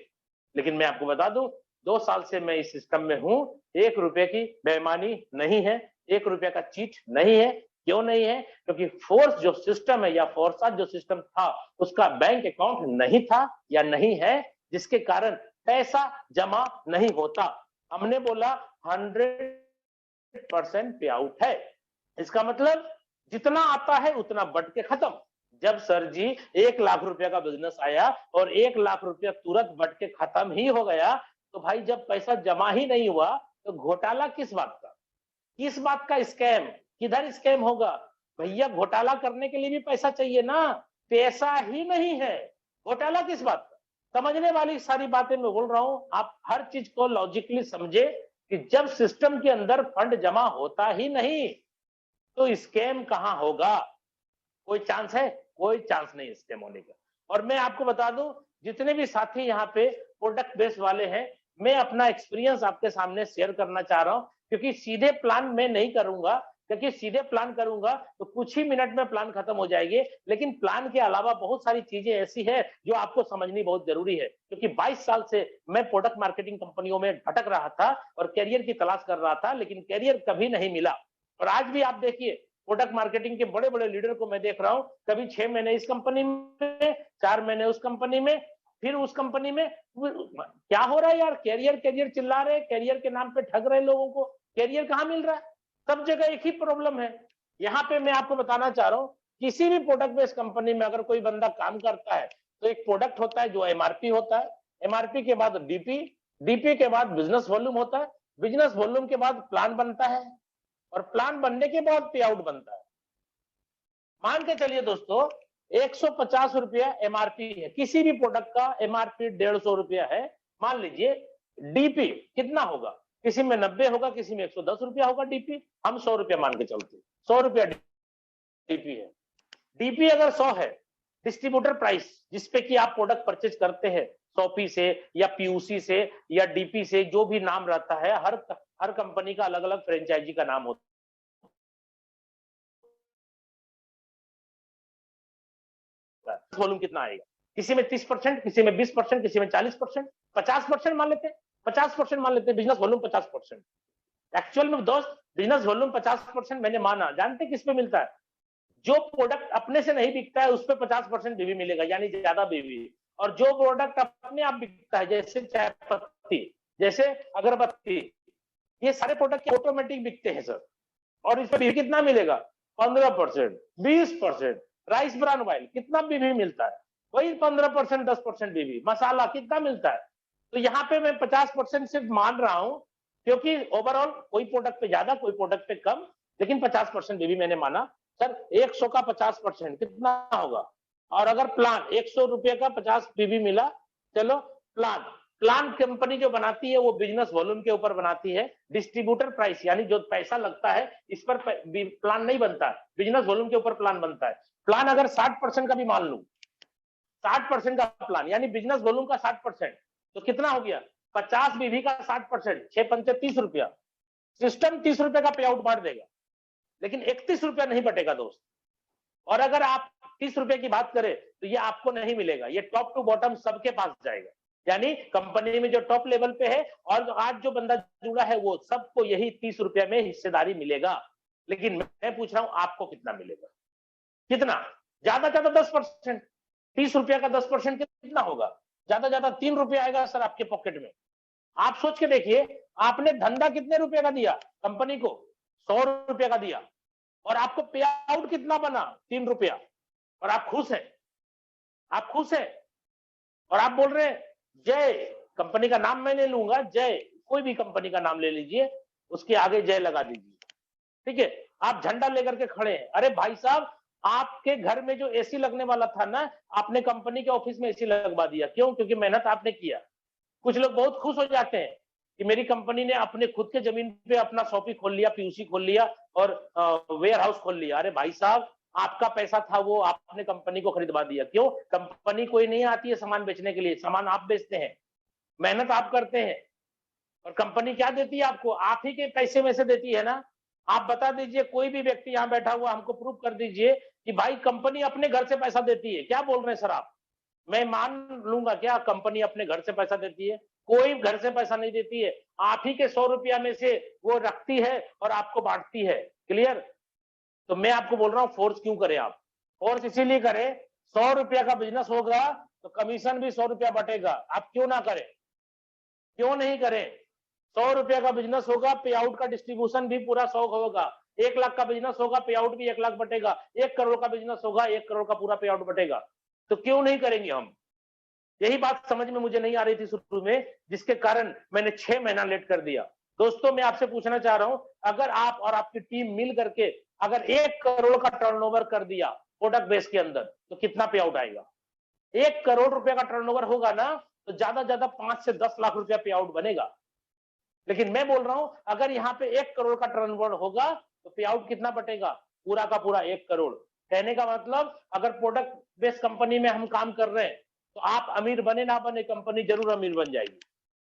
लेकिन मैं आपको बता दूं 2 साल से मैं इस सिस्टम में हूं। 1 रुपए की बेईमानी नहीं है, 1 रुपए का चीट नहीं है। क्यों नहीं है? क्योंकि फोर्स जो सिस्टम है या फोर्सा जो सिस्टम था, उसका बैंक अकाउंट नहीं था या नहीं है, जिसके कारण पैसा जमा नहीं होता। हमने बोला 100% पे आउट है। इसका मतलब जितना आता है उतना बट के खत्म। जब सर जी 1 लाख रुपया का बिजनेस आया और 1 लाख रुपया तुरंत बट के खत्म ही हो गया, तो भाई जब पैसा जमा ही नहीं हुआ तो घोटाला किस बात का? किस बात का स्कैम? किधर स्कैम होगा? भैया घोटाला करने के लिए भी पैसा चाहिए ना, पैसा ही नहीं है, घोटाला किस बात का? समझने वाली सारी बातें मैं बोल रहा हूं। आप हर चीज को लॉजिकली समझे कि जब सिस्टम के अंदर फंड जमा होता ही नहीं तो स्कैम कहां होगा? कोई चांस है? कोई चांस नहीं स्कैम होने का। और मैं आपको बता दूं जितने भी साथी यहाँ पे प्रोडक्ट बेस वाले हैं, मैं अपना एक्सपीरियंस आपके सामने शेयर करना चाह रहा हूं, क्योंकि सीधे प्लान मैं नहीं करूंगा, क्योंकि सीधे प्लान करूंगा तो कुछ ही मिनट में प्लान खत्म हो जाएंगे। लेकिन प्लान के अलावा बहुत सारी चीजें ऐसी है जो आपको समझनी बहुत जरूरी है, क्योंकि 22 साल से मैं प्रोडक्ट मार्केटिंग कंपनियों में भटक रहा था और कैरियर की तलाश कर रहा था, लेकिन कैरियर कभी नहीं मिला। और आज भी आप देखिए प्रोडक्ट मार्केटिंग के बड़े बड़े लीडर को मैं देख रहा हूं, कभी 6 महीने इस कंपनी में, 4 महीने उस कंपनी में, फिर उस कंपनी में। क्या हो रहा है यार? कैरियर कैरियर चिल्ला रहे, कैरियर के नाम पे ठग रहे लोगों को। कैरियर कहां मिल रहा है? सब जगह एक ही प्रॉब्लम है। यहाँ पे मैं आपको बताना चाह रहा हूँ, किसी भी प्रोडक्ट बेस्ड कंपनी में अगर कोई बंदा काम करता है तो एक प्रोडक्ट होता है जो एमआरपी होता है, एमआरपी के बाद डीपी, डीपी के बाद बिजनेस वॉल्यूम होता है, बिजनेस वॉल्यूम के बाद प्लान बनता है, और प्लान बनने के बाद पे आउट बनता है। मान के चलिए दोस्तों 150 रुपया एमआरपी है, किसी भी प्रोडक्ट का एमआरपी 150 रुपया है। मान लीजिए डीपी कितना होगा? किसी में 90 होगा, किसी में 110 रुपया होगा डीपी। हम 100 रुपया मान के चलते, 100 रुपया डीपी है। डीपी अगर 100 है, डिस्ट्रीब्यूटर प्राइस जिसपे कि आप प्रोडक्ट परचेज करते हैं, सोपी से या पीयूसी से या डीपी से, जो भी नाम रहता है, हर कंपनी का अलग अलग फ्रेंचाइजी का नाम होता है। वॉल्यूम कितना आएगा? किसी में 30%, किसी में 20%, किसी में 40%, 50% मान लेते हैं, 50% मान लेते हैं बिजनेस वॉल्यूम 50%। एक्चुअल में दोस्त बिजनेस वॉल्यूम 50% मैंने माना, जानते किस पे मिलता है? जो प्रोडक्ट अपने से नहीं बिकता है उस पे 50% बीवी मिलेगा, यानी ज्यादा बीवी। और जो प्रोडक्ट अपने आप बिकता है, जैसे चाय पत्ती, जैसे अगरबत्ती, ये सारे प्रोडक्ट ऑटोमेटिक बिकते हैं सर, और इस पर बीवी कितना मिलेगा? 15%, 20%। राइस ब्रान ऑयल कितना बीवी मिलता है? वही 15%, 10% बीवी। मसाला कितना मिलता है? तो यहाँ पे मैं 50% सिर्फ मान रहा हूं, क्योंकि ओवरऑल कोई प्रोडक्ट पे ज्यादा, कोई प्रोडक्ट पे कम, लेकिन 50% बीवी मैंने माना। सर 100 का 50% कितना होगा? और अगर प्लान 100 रुपए का 50 बीवी मिला, चलो प्लान कंपनी जो बनाती है वो बिजनेस वॉल्यूम के ऊपर बनाती है। डिस्ट्रीब्यूटर प्राइस यानी जो पैसा लगता है इस पर प्लान नहीं बनता है, बिजनेस वॉल्यूम के ऊपर प्लान बनता है। प्लान अगर 60% का भी मान लू, 60% का प्लान यानी बिजनेस वॉल्यूम का 60%, तो कितना हो गया? 50 बीवी का 60%, 6 पंचे 30 रुपया। सिस्टम 30 रुपए का पे आउट बांट देगा, लेकिन 31 रुपया नहीं बटेगा दोस्त। और अगर आप 30 रुपए की बात करें तो ये आपको नहीं मिलेगा, ये टॉप टू बॉटम सबके पास जाएगा। यानी कंपनी में जो टॉप लेवल पे है और आज जो बंदा जुड़ा है वो सबको यही 30 रुपया में हिस्सेदारी मिलेगा। लेकिन मैं पूछ रहा हूं आपको कितना मिलेगा? कितना? ज्यादा ज्यादा 10%। 30 रुपया का 10% कितना होगा? ज्यादा ज्यादा 3 रुपया आएगा सर आपके पॉकेट में। आप सोच के देखिए, आपने धंधा कितने रुपए का दिया कंपनी को? 100 रुपया का दिया। और आपको पे आउट कितना बना? 3 रुपया, और आप खुश हैं? आप खुश हैं? और आप बोल रहे हैं जय, कंपनी का नाम मैं नहीं लूंगा, जय, कोई भी कंपनी का नाम ले लीजिए, उसके आगे जय लगा दीजिए, ठीक है? आप झंडा लेकर के खड़े हैं। अरे भाई साहब, आपके घर में जो एसी लगने वाला था ना, आपने कंपनी के ऑफिस में एसी लगवा दिया। क्यों? क्योंकि मेहनत आपने किया। कुछ लोग बहुत खुश हो जाते हैं कि मेरी कंपनी ने अपने खुद के जमीन पे अपना शॉपी खोल लिया, पीयूसी खोल लिया और वेयर हाउस खोल लिया। अरे भाई साहब, आपका पैसा था वो आपने कंपनी को खरीदवा दिया। क्यों? कंपनी कोई नहीं आती है सामान बेचने के लिए, सामान आप बेचते हैं, मेहनत आप करते हैं, और कंपनी क्या देती है आपको? आप ही के पैसे में से देती है ना। आप बता दीजिए, कोई भी व्यक्ति यहाँ बैठा हुआ हमको प्रूव कर दीजिए कि भाई कंपनी अपने घर से पैसा देती है। क्या बोल रहे हैं सर आप? मैं मान लूंगा क्या कंपनी अपने घर से पैसा देती है? कोई घर से पैसा नहीं देती है, आप ही के 100 रुपया में से वो रखती है और आपको बांटती है। क्लियर? तो मैं आपको बोल रहा हूँ, फोर्स क्यों करें आप? फोर्स इसीलिए करें, 100 रुपया का बिजनेस होगा तो कमीशन भी 100 रुपया बटेगा। आप क्यों ना करें? क्यों नहीं करें? 100 रुपया का बिजनेस होगा, पे आउट का डिस्ट्रीब्यूशन भी पूरा 100 होगा। 1 लाख का बिजनेस होगा, पे आउट भी 1 लाख बटेगा। 1 करोड़ का बिजनेस होगा, 1 करोड़ का पूरा पे आउट बटेगा। तो क्यों नहीं करेंगे हम? यही बात समझ में मुझे नहीं आ रही थी शुरू में, जिसके कारण मैंने 6 महीना लेट कर दिया। दोस्तों, मैं आपसे पूछना चाह रहा हूं, अगर आप और आपकी टीम मिल करके अगर 1 करोड़ का टर्नओवर कर दिया प्रोडक्ट बेस के अंदर, तो कितना पे आउट आएगा? 1 करोड़ रुपए का टर्नओवर होगा ना, तो ज्यादा ज्यादा 5 से 10 लाख रुपया पे आउट बनेगा। लेकिन मैं बोल रहा हूं, अगर यहाँ पे 1 करोड़ का टर्नओवर होगा तो पे आउट कितना बटेगा? पूरा का पूरा 1 करोड़। कहने का मतलब, अगर प्रोडक्ट बेस्ड कंपनी में हम काम कर रहे हैं तो आप अमीर बने ना बने, कंपनी जरूर अमीर बन जाएगी।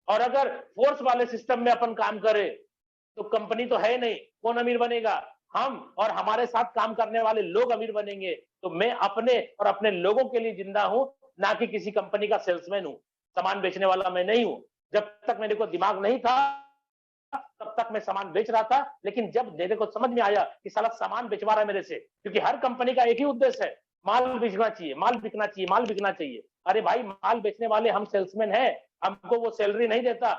और अगर फोर्स वाले सिस्टम में अपन काम करें तो कंपनी तो है नहीं, कौन अमीर बनेगा? हम और हमारे साथ काम करने वाले लोग अमीर बनेंगे। तो मैं अपने और अपने लोगों के लिए जिंदा हूं, ना कि किसी कंपनी का सेल्समैन हूं। सामान बेचने वाला मैं नहीं हूं। जब तक मेरे को दिमाग नहीं था तब तक मैं सामान बेच रहा था, लेकिन जब मेरे को समझ में आया कि साला सामान बेचवा रहा है मेरे से, क्योंकि हर कंपनी का एक ही उद्देश्य है, माल बिकना चाहिए, माल बिकना चाहिए, माल बिकना चाहिए। अरे भाई, माल बेचने वाले हम सेल्समैन हैं, हमको वो सैलरी नहीं देता।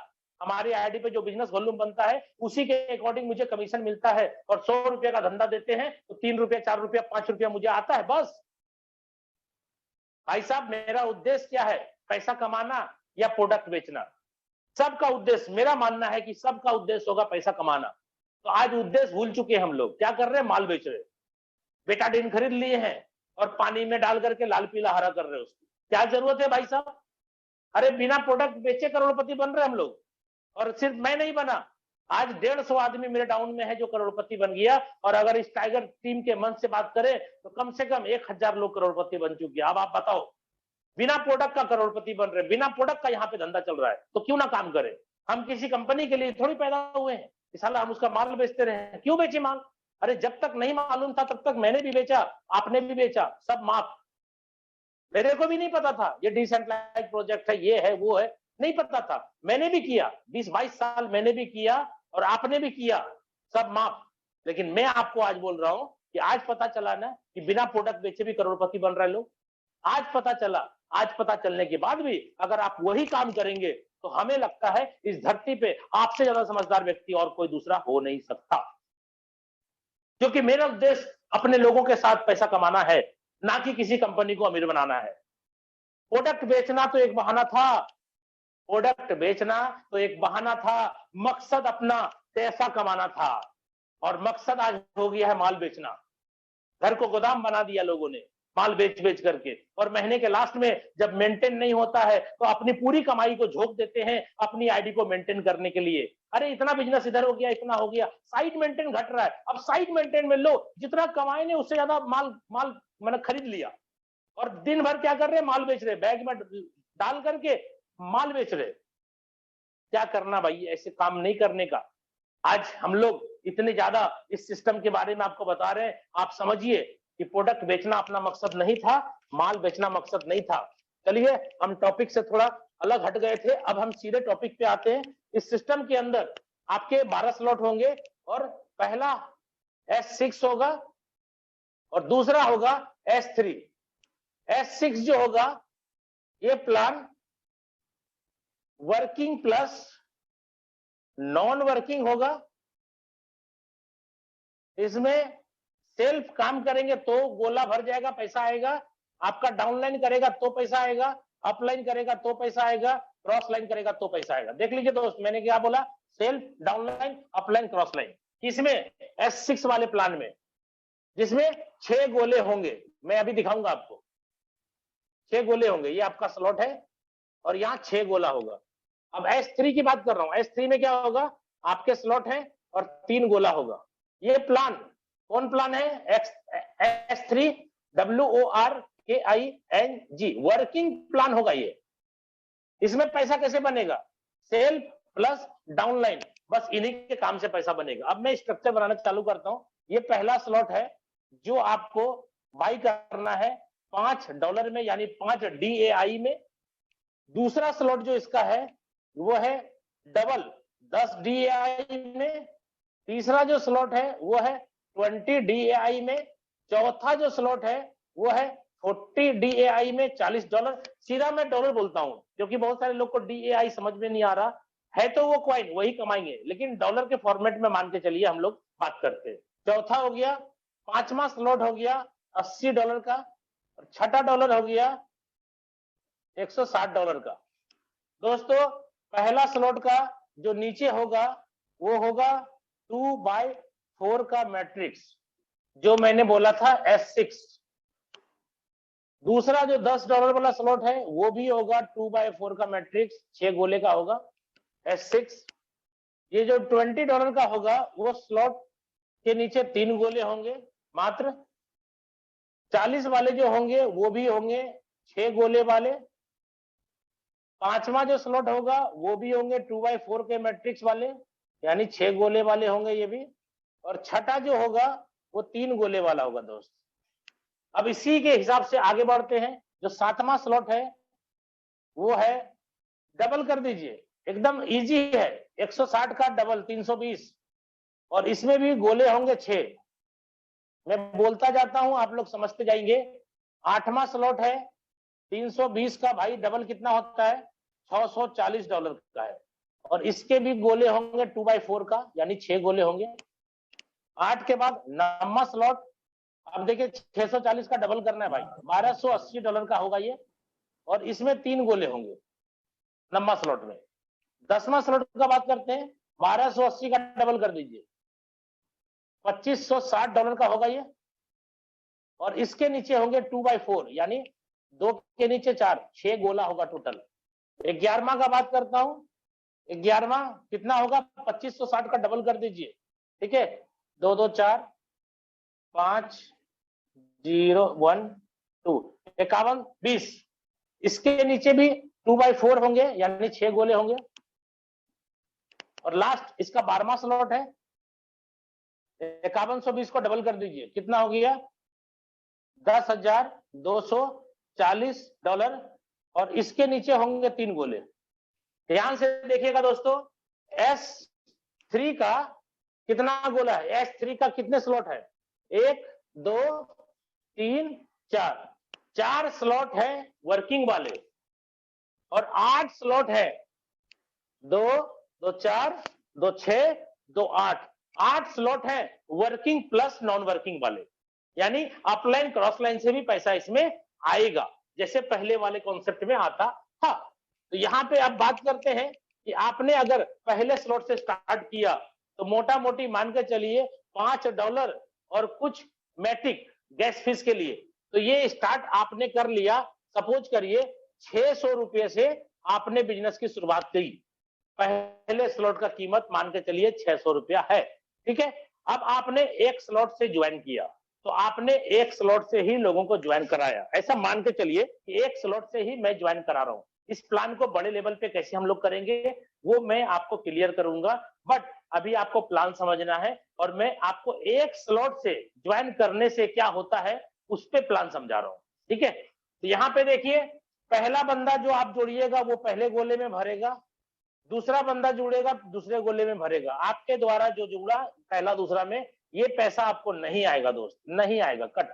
हमारी आईडी पे जो बिजनेस वॉल्यूम बनता है उसी के अकॉर्डिंग मुझे कमीशन मिलता है, और 100 रुपए का धंधा देते हैं तो 3 रुपया, 4 रुपया, 5 रुपया मुझे आता है, बस। भाई साहब, मेरा उद्देश्य क्या है? पैसा कमाना या प्रोडक्ट बेचना? सबका उद्देश्य, मेरा मानना है कि सबका उद्देश्य होगा पैसा कमाना। तो आज उद्देश्य भूल चुके हैं हम लोग। क्या कर रहे हैं? माल बेच रहे हैं। बेटाडीन खरीद लिए हैं और पानी में डाल करके लाल पीला हरा कर रहे हैं उसकी। क्या जरूरत है भाई साहब? अरे बिना प्रोडक्ट बेचे करोड़पति बन रहे हैं हम लोग, और सिर्फ मैं नहीं बना। आज 150 आदमी मेरे डाउन में है जो करोड़पति बन गया, और अगर इस टाइगर टीम के मंच से बात करें तो कम से कम 1000 लोग करोड़पति बन चुके हैं। अब आप बताओ, बिना प्रोडक्ट का करोड़पति बन रहे, बिना प्रोडक्ट का यहाँ पे धंधा चल रहा है, तो क्यों ना काम करें? हम किसी कंपनी के लिए थोड़ी पैदा हुए हैं कि साला हम उसका माल बेचते रहे। क्यों बेचे माल? अरे जब तक नहीं मालूम था तब तक मैंने भी बेचा, आपने भी बेचा, सब माफ। मेरे को भी नहीं पता था ये डिसेंट्रलाइज्ड प्रोजेक्ट है, ये है, वो है, नहीं पता था। मैंने भी किया, 20-22 साल मैंने भी किया और आपने भी किया, सब माफ। लेकिन मैं आपको आज बोल रहा हूं कि आज पता चला ना कि बिना प्रोडक्ट बेचे भी करोड़पति बन रहे लोग। आज पता चला। आज पता चलने के बाद भी अगर आप वही काम करेंगे तो हमें लगता है इस धरती पे आपसे ज्यादा समझदार व्यक्ति और कोई दूसरा हो नहीं सकता। क्योंकि मेरा उद्देश्य अपने लोगों के साथ पैसा कमाना है, ना कि किसी कंपनी को अमीर बनाना है। प्रोडक्ट बेचना तो एक बहाना था, प्रोडक्ट बेचना तो एक बहाना था, मकसद अपना पैसा कमाना था, और मकसद आज हो गया है माल बेचना। घर को गोदाम बना दिया लोगों ने माल बेच बेच करके, और महीने के लास्ट में जब मेंटेन नहीं होता है तो अपनी पूरी कमाई को झोंक देते हैं अपनी आईडी को मेंटेन करने के लिए। अरे इतना बिजनेस इधर हो गया, इतना हो गया, साइट मेंटेन घट रहा है। अब साइट मेंटेन में लो, जितना कमाए ने उससे ज्यादा माल मैंने खरीद लिया, और दिन भर क्या कर रहे? माल बेच रहे, बैग में डाल करके माल बेच रहे। क्या करना भाई? ऐसे काम नहीं करने का। आज हम लोग इतने ज्यादा इस सिस्टम के बारे में आपको बता रहे हैं, आप समझिए कि प्रोडक्ट बेचना अपना मकसद नहीं था, माल बेचना मकसद नहीं था। चलिए, हम टॉपिक से थोड़ा अलग हट गए थे, अब हम सीधे टॉपिक पे आते हैं। इस सिस्टम के अंदर आपके 12 स्लॉट होंगे, और पहला S6 होगा और दूसरा होगा S3। S6 जो होगा, ये plan working plus non working होगा। इसमें सेल्फ काम करेंगे तो गोला भर जाएगा, पैसा आएगा, आपका डाउनलाइन करेगा तो पैसा आएगा, अपलाइन करेगा तो पैसा आएगा, क्रॉस लाइन करेगा तो पैसा आएगा। देख लीजिए दोस्त, मैंने क्या बोला, self, downline, upline, cross line. किसमें? S6 वाले प्लान में, जिसमें 6 गोले होंगे। मैं अभी दिखाऊंगा आपको, 6 गोले होंगे। ये आपका स्लॉट है और यहाँ 6 गोला होगा। अब S3 की बात कर रहा हूं। S3 में क्या होगा, आपके स्लॉट है और 3 गोला होगा। ये प्लान कौन प्लान है? S3 WORKING, वर्किंग प्लान होगा ये। इसमें पैसा कैसे बनेगा? सेल्फ प्लस डाउनलाइन, बस इन्हीं के काम से पैसा बनेगा। अब मैं स्ट्रक्चर बनाना चालू करता हूं। ये पहला स्लॉट है जो आपको बाई करना है $5 में, यानी 5 DAI में। दूसरा स्लॉट जो इसका है वो है डबल 10 DAI में। तीसरा जो स्लॉट है वो है 20 DAI में। चौथा जो स्लॉट है वो है 40 DAI में, $40। सीधा मैं डॉलर बोलता हूं क्योंकि बहुत सारे लोग को DAI समझ में नहीं आ रहा है, तो वो कॉइन वही कमाएंगे, लेकिन डॉलर के फॉर्मेट में मान के चलिए हम लोग बात करते हैं। चौथा हो गया, पांचवा स्लॉट हो गया $80 का, और छठा डॉलर हो गया $160 का। दोस्तों, पहला स्लॉट का जो नीचे होगा वो होगा 2/4 का मैट्रिक्स, जो मैंने बोला था S6। दूसरा जो $10 वाला स्लॉट है वो भी होगा 2/4 का मैट्रिक्स, 6 गोले का होगा, S6। ये जो $20 का होगा वो स्लॉट के नीचे 3 गोले होंगे मात्र। 40 वाले जो होंगे वो भी होंगे 6 गोले वाले। पांचवा जो स्लॉट होगा वो भी होंगे 2/4 के मैट्रिक्स वाले, यानी 6 गोले वाले होंगे ये भी। और छठा जो होगा वो 3 गोले वाला होगा दोस्त। अब इसी के हिसाब से आगे बढ़ते हैं। जो 7वां स्लॉट है वो है, डबल कर दीजिए, एकदम इजी है, 160 का डबल 320, और इसमें भी गोले होंगे 6। मैं बोलता जाता हूं, आप लोग समझते जाएंगे। 8वां स्लॉट है 320 का, भाई डबल कितना होता है? $640 का है, और इसके भी गोले होंगे 2/4 का, यानी 6 गोले होंगे। 8 के बाद 9वां स्लॉट, अब देखिए 640 का डबल करना है भाई, $1280 का होगा ये, और इसमें 3 गोले होंगे 9वां स्लॉट में। 10वां स्लॉट का बात करते हैं, 1280 का डबल कर दीजिए, $2560 का होगा ये, और इसके नीचे होंगे 2/4, यानी 2 के नीचे 4, 6 गोला होगा टोटल। 11वां का बात करता हूं, 11वां कितना होगा? 2560 का डबल कर दीजिए, ठीक है, 2 2 4 5 0 1 2, 51 20। इसके नीचे भी 2/4 होंगे, यानी 6 गोले होंगे। और लास्ट इसका 12वां स्लॉट है, 5120 को डबल कर दीजिए, कितना हो गया? $10,240, और इसके नीचे होंगे 3 गोले। ध्यान से देखिएगा दोस्तों, S3 का कितना गोला है? S3 का कितने स्लॉट है? 1 2 3 4, 4 स्लॉट है वर्किंग वाले, और 8 स्लॉट है, 2 2 4 2 6 2 8, 8 स्लॉट है वर्किंग प्लस नॉन वर्किंग वाले, यानी अपलाइन क्रॉस लाइन से भी पैसा इसमें आएगा, जैसे पहले वाले कॉन्सेप्ट में आता था। तो यहाँ पे अब बात करते हैं कि आपने अगर पहले स्लॉट से स्टार्ट किया तो मोटा मोटी मान के चलिए $5 और कुछ मैट्रिक गैस फीस के लिए, तो ये स्टार्ट आपने कर लिया। सपोज करिए 600 रुपये से आपने बिजनेस की शुरुआत की, पहले स्लॉट का कीमत मान के चलिए 600 रुपया है, ठीक है। अब आपने एक स्लॉट से ज्वाइन किया, तो आपने एक स्लॉट से ही लोगों को ज्वाइन कराया, ऐसा मान के चलिए कि एक स्लॉट से ही मैं ज्वाइन करा रहा हूं। इस प्लान को बड़े लेवल पे कैसे हम लोग करेंगे वो मैं आपको क्लियर करूंगा, बट अभी आपको प्लान समझना है, और मैं आपको एक स्लॉट से ज्वाइन करने से क्या होता है उस पे प्लान समझा रहा हूं, ठीक है। तो यहाँ पे देखिए, पहला बंदा जो आप जोड़िएगा वो पहले गोले में भरेगा, दूसरा बंदा जुड़ेगा दूसरे गोले में भरेगा। आपके द्वारा जो जुड़ा पहला दूसरा में, ये पैसा आपको नहीं आएगा दोस्त, नहीं आएगा, कट।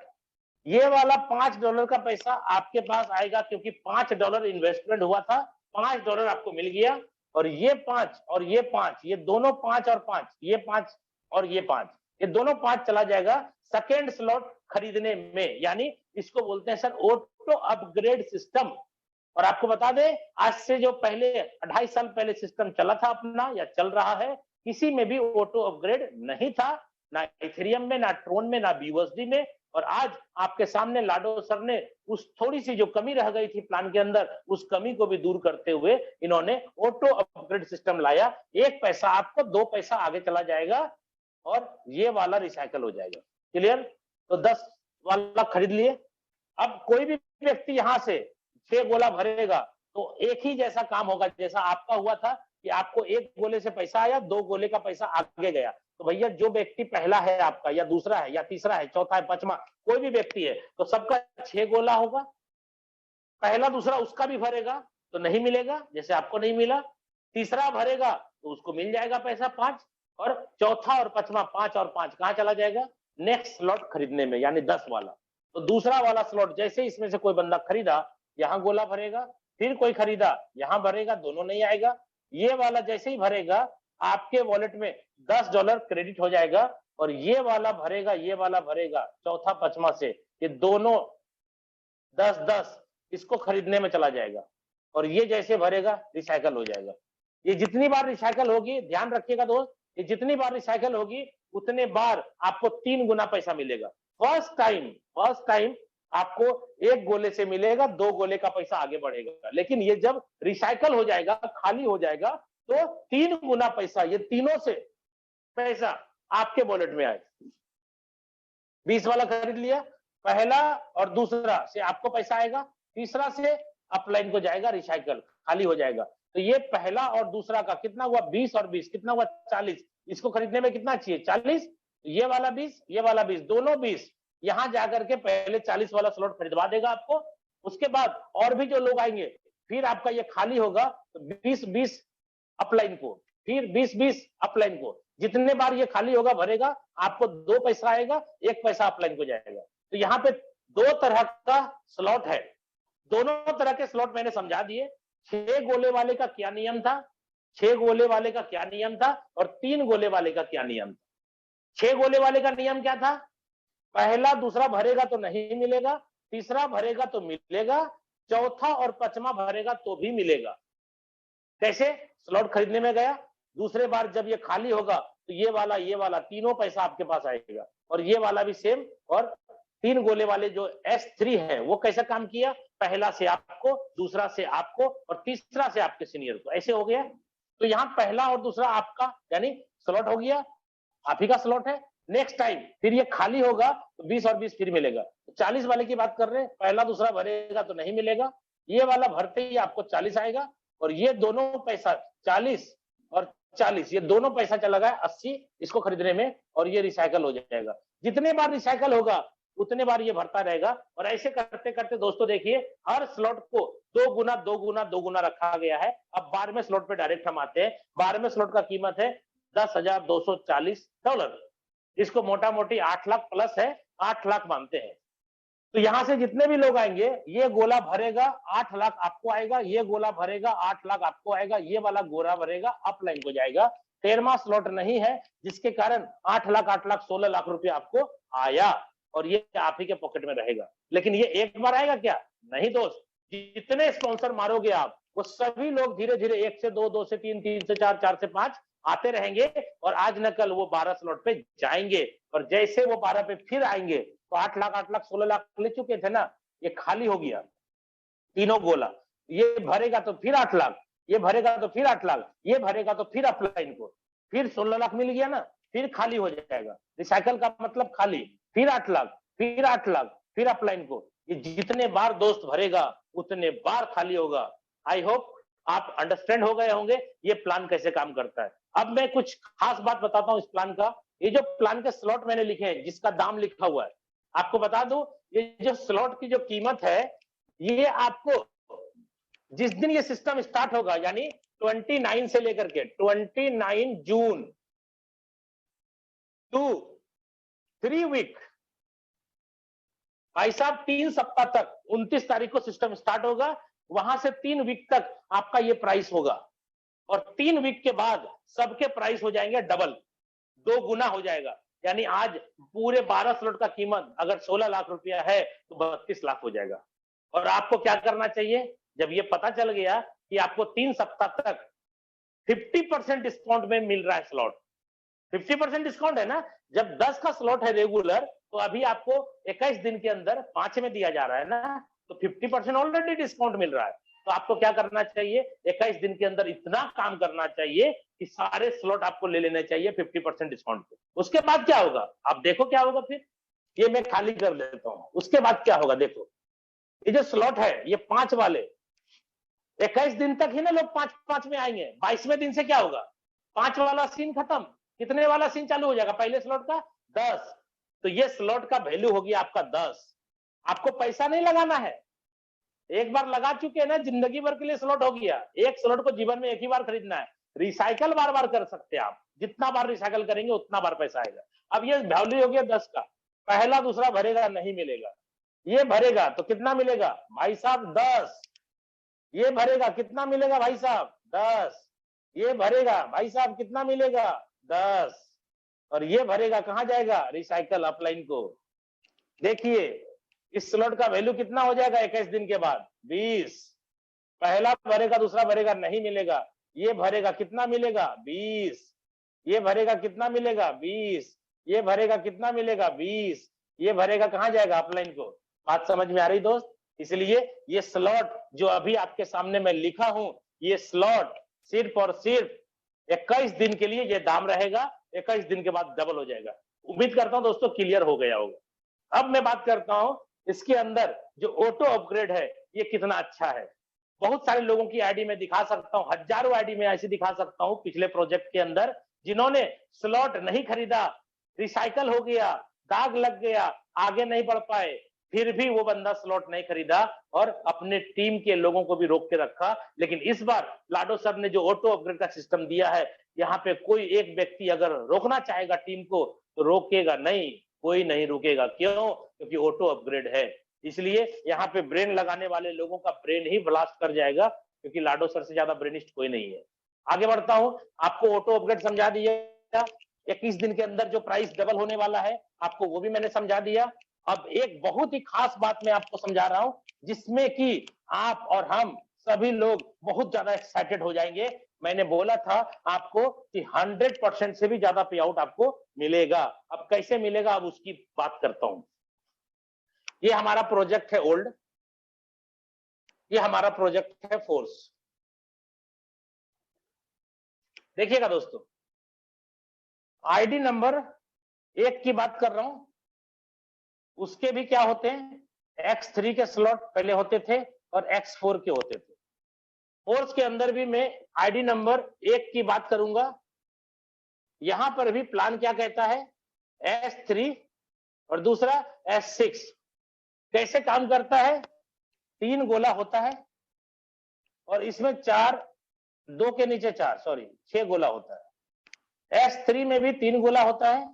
ये वाला $5 का पैसा आपके पास आएगा, क्योंकि $5 इन्वेस्टमेंट हुआ था, $5 आपको मिल गया। और ये 5 और ये 5, ये दोनों 5 और 5, ये 5 और ये 5, ये दोनों 5 चला जाएगा सेकेंड स्लॉट खरीदने में, यानी इसको बोलते हैं सर ऑटो अपग्रेड सिस्टम। और आपको बता दें, आज से जो पहले 2.5 साल पहले सिस्टम चला था अपना या चल रहा है, किसी में भी ऑटो अपग्रेड नहीं था, ना इथेरियम में, ना ट्रोन में, ना BUSD में। और आज आपके सामने लाडो सर ने उस थोड़ी सी जो कमी रह गई थी प्लान के अंदर, उस कमी को भी दूर करते हुए इन्होंने ऑटो अपग्रेड सिस्टम लाया। 1 पैसा आपको 2 पैसा आगे चला जाएगा और ये वाला रिसाइकल हो जाएगा। क्लियर? तो 10 वाला खरीद लिए। अब कोई भी व्यक्ति यहां से 6 गोला भरेगा तो एक ही जैसा काम होगा जैसा आपका हुआ था कि आपको 1 गोले से पैसा आया, 2 गोले का पैसा आगे गया। तो भैया जो व्यक्ति पहला है आपका, या दूसरा है, या तीसरा है, चौथा है, पांचवा, कोई भी व्यक्ति है, तो सबका 6 गोला होगा। पहला दूसरा उसका भी भरेगा तो नहीं मिलेगा, जैसे आपको नहीं मिला। तीसरा भरेगा तो उसको मिल जाएगा पैसा 5, और चौथा और पांचवा 5 और 5 कहां चला जाएगा? नेक्स्ट स्लॉट खरीदने में, यानी 10 वाला। तो दूसरा वाला स्लॉट जैसे इसमें से कोई बंदा खरीदा, यहां गोला भरेगा, फिर कोई खरीदा, यहां भरेगा, दोनों नहीं आएगा। ये वाला जैसे ही भरेगा आपके वॉलेट में $10 क्रेडिट हो जाएगा, और ये वाला भरेगा, ये वाला भरेगा चौथा पांचवा से, ये दोनों 10-10 इसको खरीदने में चला जाएगा, और ये जैसे भरेगा रिसाइकल हो जाएगा। ये जितनी बार रिसाइकल होगी, ध्यान रखिएगा दोस्त, ये जितनी बार रिसाइकल होगी उतने बार आपको 3 गुना पैसा मिलेगा। फर्स्ट टाइम आपको 1 गोले से मिलेगा, 2 गोले का पैसा आगे बढ़ेगा, लेकिन ये जब रिसाइकल हो जाएगा, खाली हो जाएगा, तो 3 गुना पैसा, ये तीनों से पैसा आपके वॉलेट में आए। 20 वाला खरीद लिया, पहला और दूसरा से आपको पैसा आएगा, तीसरा से अपलाइन को जाएगा, रिसाइकल खाली हो जाएगा। तो ये पहला और दूसरा का कितना हुआ? 20 और 20 कितना हुआ? 40। इसको खरीदने में कितना चाहिए? 40। ये वाला 20, ये वाला 20, दोनों 20। यहां जाकर के पहले 40 वाला स्लॉट खरीदवा देगा आपको। उसके बाद और भी जो लोग आएंगे, फिर आपका ये खाली होगा तो 20-20 अपलाइन को, फिर 20-20 अपलाइन को। जितने बार ये खाली होगा भरेगा, आपको 2 पैसा आएगा, 1 पैसा अपलाइन को जाएगा। तो यहाँ पे 2 तरह का स्लॉट है। दोनों तरह के स्लॉट मैंने समझा दिए। 6 गोले वाले का क्या नियम था, 6 गोले वाले का क्या नियम था, और 3 गोले वाले का क्या नियम था। 6 गोले वाले का नियम क्या था? पहला दूसरा भरेगा तो नहीं मिलेगा, तीसरा भरेगा तो मिलेगा, चौथा और पांचवा भरेगा तो भी मिलेगा। कैसे? स्लॉट खरीदने में गया, दूसरे बार जब ये खाली होगा तो ये वाला तीनों पैसा आपके पास आएगा, और ये वाला भी सेम। और 3 गोले वाले जो S3 है वो कैसा काम किया? पहला से आपको, दूसरा से आपको, और तीसरा से आपके सीनियर को, ऐसे हो गया। तो यहाँ पहला और दूसरा आपका, यानी स्लॉट हो गया, आप ही का स्लॉट है। नेक्स्ट टाइम फिर ये खाली होगा तो 20 और 20 फिर मिलेगा। 40 वाले की बात कर रहे हैं, पहला दूसरा भरेगा तो नहीं मिलेगा, ये वाला भरते ही आपको 40 आएगा, और ये दोनों पैसा 40 और 40, ये दोनों पैसा चला गया 80 इसको खरीदने में, और ये रिसाइकल हो जाएगा। जितने बार रिसाइकल होगा उतने बार ये भरता रहेगा। और ऐसे करते करते दोस्तों देखिए, हर स्लॉट को 2 गुना 2 गुना 2 गुना रखा गया है। अब 12वें स्लॉट पे डायरेक्ट हम आते हैं। 12वें स्लॉट का कीमत है $10,240। इसको मोटा मोटी 8 लाख प्लस है, 8 लाख मानते हैं। तो यहां से जितने भी लोग आएंगे, ये गोला भरेगा 8 लाख आपको आएगा, ये गोला भरेगा 8 लाख आपको आएगा, ये वाला गोला भरेगा अपलाइन को जाएगा। 13वां स्लॉट नहीं है, जिसके कारण 8 लाख 8 लाख 16 लाख रुपए आपको आया, और ये आप ही के पॉकेट में रहेगा। लेकिन ये एक बार आएगा क्या? नहीं दोस्त, जितने स्पॉन्सर मारोगे आप, वो सभी लोग धीरे धीरे 1 से 2, 2 से 3, 3 से 4, 4 से 5 आते रहेंगे, और आज न कल वो 12 स्लॉट पे जाएंगे। और जैसे वो 12 पे फिर आएंगे तो 8 लाख 8 लाख 16 लाख ले चुके थे ना, ये खाली हो गया तीनों गोला। ये भरेगा तो फिर 8 लाख, ये भरेगा तो फिर 8 लाख, ये भरेगा तो फिर अपलाइन को, फिर 16 लाख मिल गया ना, फिर खाली हो जाएगा। रिसाइकल का मतलब खाली, फिर 8 लाख, फिर 8 लाख, फिर अपलाइन को। ये जितने बार दोस्त भरेगा उतने बार खाली होगा। आई होप आप अंडरस्टैंड हो गए होंगे ये प्लान कैसे काम करता है। अब मैं कुछ खास बात बताता हूं इस प्लान का। ये जो प्लान के स्लॉट मैंने लिखे हैं, जिसका दाम लिखा हुआ है, आपको बता दूं, ये जो स्लॉट की जो कीमत है, ये आपको जिस दिन ये सिस्टम स्टार्ट होगा, यानी 29 से लेकर के 29 जून टू 3 वीक, भाई साहब 3 सप्ताह तक, 29 तारीख को सिस्टम स्टार्ट होगा, वहां से 3 वीक तक आपका ये प्राइस होगा। और 3 वीक के बाद सबके प्राइस हो जाएंगे डबल, 2 गुना हो जाएगा। यानी आज पूरे 12 स्लॉट का कीमत अगर 16 लाख रुपया है तो 32 लाख हो जाएगा। और आपको क्या करना चाहिए, जब ये पता चल गया कि आपको 3 सप्ताह तक 50% डिस्काउंट में मिल रहा है स्लॉट, 50% डिस्काउंट है ना, जब 10 का स्लॉट है रेगुलर तो अभी आपको 21 दिन के अंदर 5 में दिया जा रहा है ना, तो 50% ऑलरेडी डिस्काउंट मिल रहा है। तो आपको क्या करना चाहिए, 21 दिन के अंदर इतना काम करना चाहिए कि सारे स्लॉट आपको ले लेने चाहिए 50% डिस्काउंट पे। उसके बाद क्या होगा, आप देखो क्या होगा। फिर ये मैं खाली कर लेता हूं, उसके बाद क्या होगा देखो, ये जो स्लॉट है ये 5 वाले 21 दिन तक ही ना लोग 5-5 में आएंगे। 22वें दिन से क्या होगा, 5 वाला सीन खत्म, कितने वाला सीन चालू हो जाएगा, पहले स्लॉट का 10। तो ये स्लॉट का वैल्यू होगी आपका 10। आपको पैसा नहीं लगाना है, एक बार लगा चुके हैं ना, जिंदगी भर के लिए स्लॉट हो गया। एक स्लॉट को जीवन में एक ही बार खरीदना है, रिसाइकल बार बार कर सकते हैं आप, जितना बार रिसाइकल करेंगे उतना बार पैसा आएगा। अब ये वैल्यू हो गया 10 का, पहला दूसरा भरेगा नहीं मिलेगा, ये भरेगा तो कितना मिलेगा भाई साहब 10, ये भरेगा कितना मिलेगा भाई साहब 10, ये भरेगा भाई साहब कितना मिलेगा 10, और ये भरेगा कहां जाएगा, रिसाइकल अपलाइन को। देखिए इस स्लॉट का वैल्यू कितना हो जाएगा 21 दिन के बाद 20, पहला भरेगा दूसरा भरेगा नहीं मिलेगा, ये भरेगा कितना मिलेगा 20, ये भरेगा कितना मिलेगा 20, ये भरेगा कितना मिलेगा 20, ये भरेगा कहां जाएगा अपलाइन को। बात समझ में आ रही दोस्त। इसलिए ये स्लॉट जो अभी आपके सामने मैं लिखा हूं, ये स्लॉट सिर्फ और सिर्फ 21 दिन के लिए ये दाम रहेगा, 21 दिन के बाद डबल हो जाएगा। उम्मीद करता हूं दोस्तों क्लियर हो गया होगा। अब मैं बात करता हूं इसके अंदर जो ऑटो अपग्रेड है ये कितना अच्छा है। बहुत सारे लोगों की आईडी में दिखा सकता हूं, हजारों आईडी में ऐसी दिखा सकता हूं पिछले प्रोजेक्ट के अंदर, जिन्होंने स्लॉट नहीं खरीदा, रिसाइकल हो गया, दाग लग गया, आगे नहीं बढ़ पाए, फिर भी वो बंदा स्लॉट नहीं खरीदा और अपने टीम के लोगों को भी रोक के रखा। लेकिन इस बार लाडो सर ने जो ऑटो अपग्रेड का सिस्टम दिया है, यहाँ पे कोई एक व्यक्ति अगर रोकना चाहेगा टीम को तो रोकेगा नहीं, कोई नहीं रुकेगा। क्यों, क्योंकि ऑटो अपग्रेड है। इसलिए यहाँ पे ब्रेन लगाने वाले लोगों का ब्रेन ही ब्लास्ट कर जाएगा, क्योंकि लाडो सर से ज्यादा ब्रेनिस्ट कोई नहीं है। आगे बढ़ता हूं, आपको ऑटो अपग्रेड समझा दिया, 21 दिन के अंदर जो प्राइस डबल होने वाला है आपको वो भी मैंने समझा दिया। अब एक बहुत ही खास बात मैं आपको समझा रहा हूं, जिसमें कि आप और हम सभी लोग बहुत ज्यादा एक्साइटेड हो जाएंगे। मैंने बोला था आपको कि 100% से भी ज्यादा पे आउट आपको मिलेगा। अब कैसे मिलेगा, अब उसकी बात करता हूं। ये हमारा प्रोजेक्ट है ओल्ड, ये हमारा प्रोजेक्ट है फोर्स। देखिएगा दोस्तों, आईडी नंबर 1 की बात कर रहा हूं, उसके भी क्या होते हैं, X3 के स्लॉट पहले होते थे और X4 के होते थे। फोर्स के अंदर भी मैं आईडी नंबर 1 की बात करूंगा। यहां पर भी प्लान क्या कहता है, S3 और दूसरा S6। कैसे काम करता है, 3 गोला होता है और इसमें 2 के नीचे 6 गोला होता है। S3 में भी 3 गोला होता है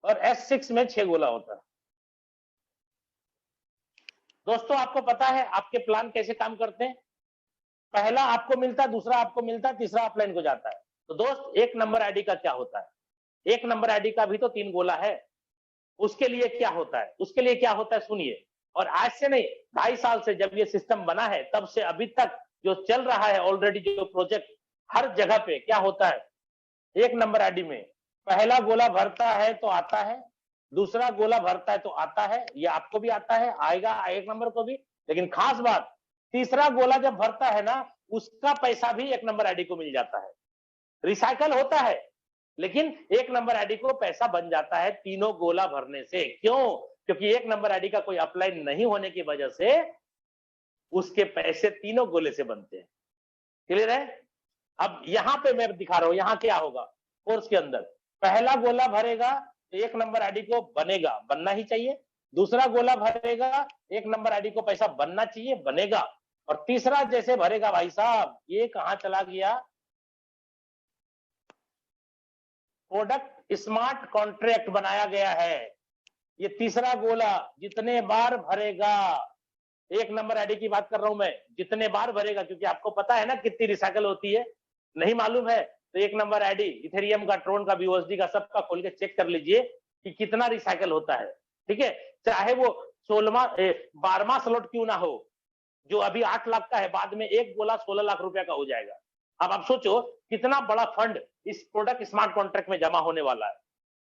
और S6 में 6 गोला होता है। दोस्तों आपको पता है आपके प्लान कैसे काम करते हैं, पहला आपको मिलता है, दूसरा आपको मिलता है, तीसरा अपलाइन को जाता है। तो दोस्त 1 नंबर आईडी का क्या होता है, 1 नंबर आईडी का भी तो 3 गोला है, उसके लिए क्या होता है, उसके लिए क्या होता है सुनिए। और आज से नहीं, 2.5 साल से जब ये सिस्टम बना है तब से अभी तक जो चल रहा है ऑलरेडी जो प्रोजेक्ट, हर जगह पे क्या होता है, 1 नंबर आईडी में पहला गोला भरता है तो आता है, दूसरा गोला भरता है तो आता है, ये आपको भी आता है, आएगा 1 नंबर को भी। लेकिन खास बात, तीसरा गोला जब भरता है ना, उसका पैसा भी 1 नंबर आईडी को मिल जाता है। रिसाइकल होता है लेकिन 1 नंबर आईडी को पैसा बन जाता है तीनों गोला भरने से। क्यों, क्योंकि 1 नंबर आईडी का कोई अपलाइन नहीं होने की वजह से उसके पैसे तीनों गोले से बनते हैं। क्लियर है। अब यहां पे मैं दिखा रहा हूं, यहां क्या होगा, कोर्स के अंदर पहला गोला भरेगा तो 1 नंबर आईडी को बनेगा, बनना ही चाहिए। दूसरा गोला भरेगा, 1 नंबर आईडी को पैसा बनना चाहिए, बनेगा। और तीसरा जैसे भरेगा, भाई साहब ये कहां चला गया, प्रोडक्ट स्मार्ट कॉन्ट्रैक्ट बनाया गया है। ये तीसरा गोला जितने बार भरेगा, 1 नंबर आईडी की बात कर रहा हूं मैं, जितने बार भरेगा, क्योंकि आपको पता है ना कितनी रिसाइकल होती है, नहीं मालूम है, तो 1 नंबर आईडी इथेरियम का, ट्रोन का, BUSD का, सबका खोल के चेक कर लीजिए कि कितना रिसाइकल होता है। ठीक है, चाहे वो 12वां स्लॉट क्यों ना हो, जो अभी 8 लाख का है, बाद में एक गोला 16 लाख रुपया का हो जाएगा। अब आप सोचो कितना बड़ा फंड इस प्रोडक्ट स्मार्ट कॉन्ट्रैक्ट में जमा होने वाला है।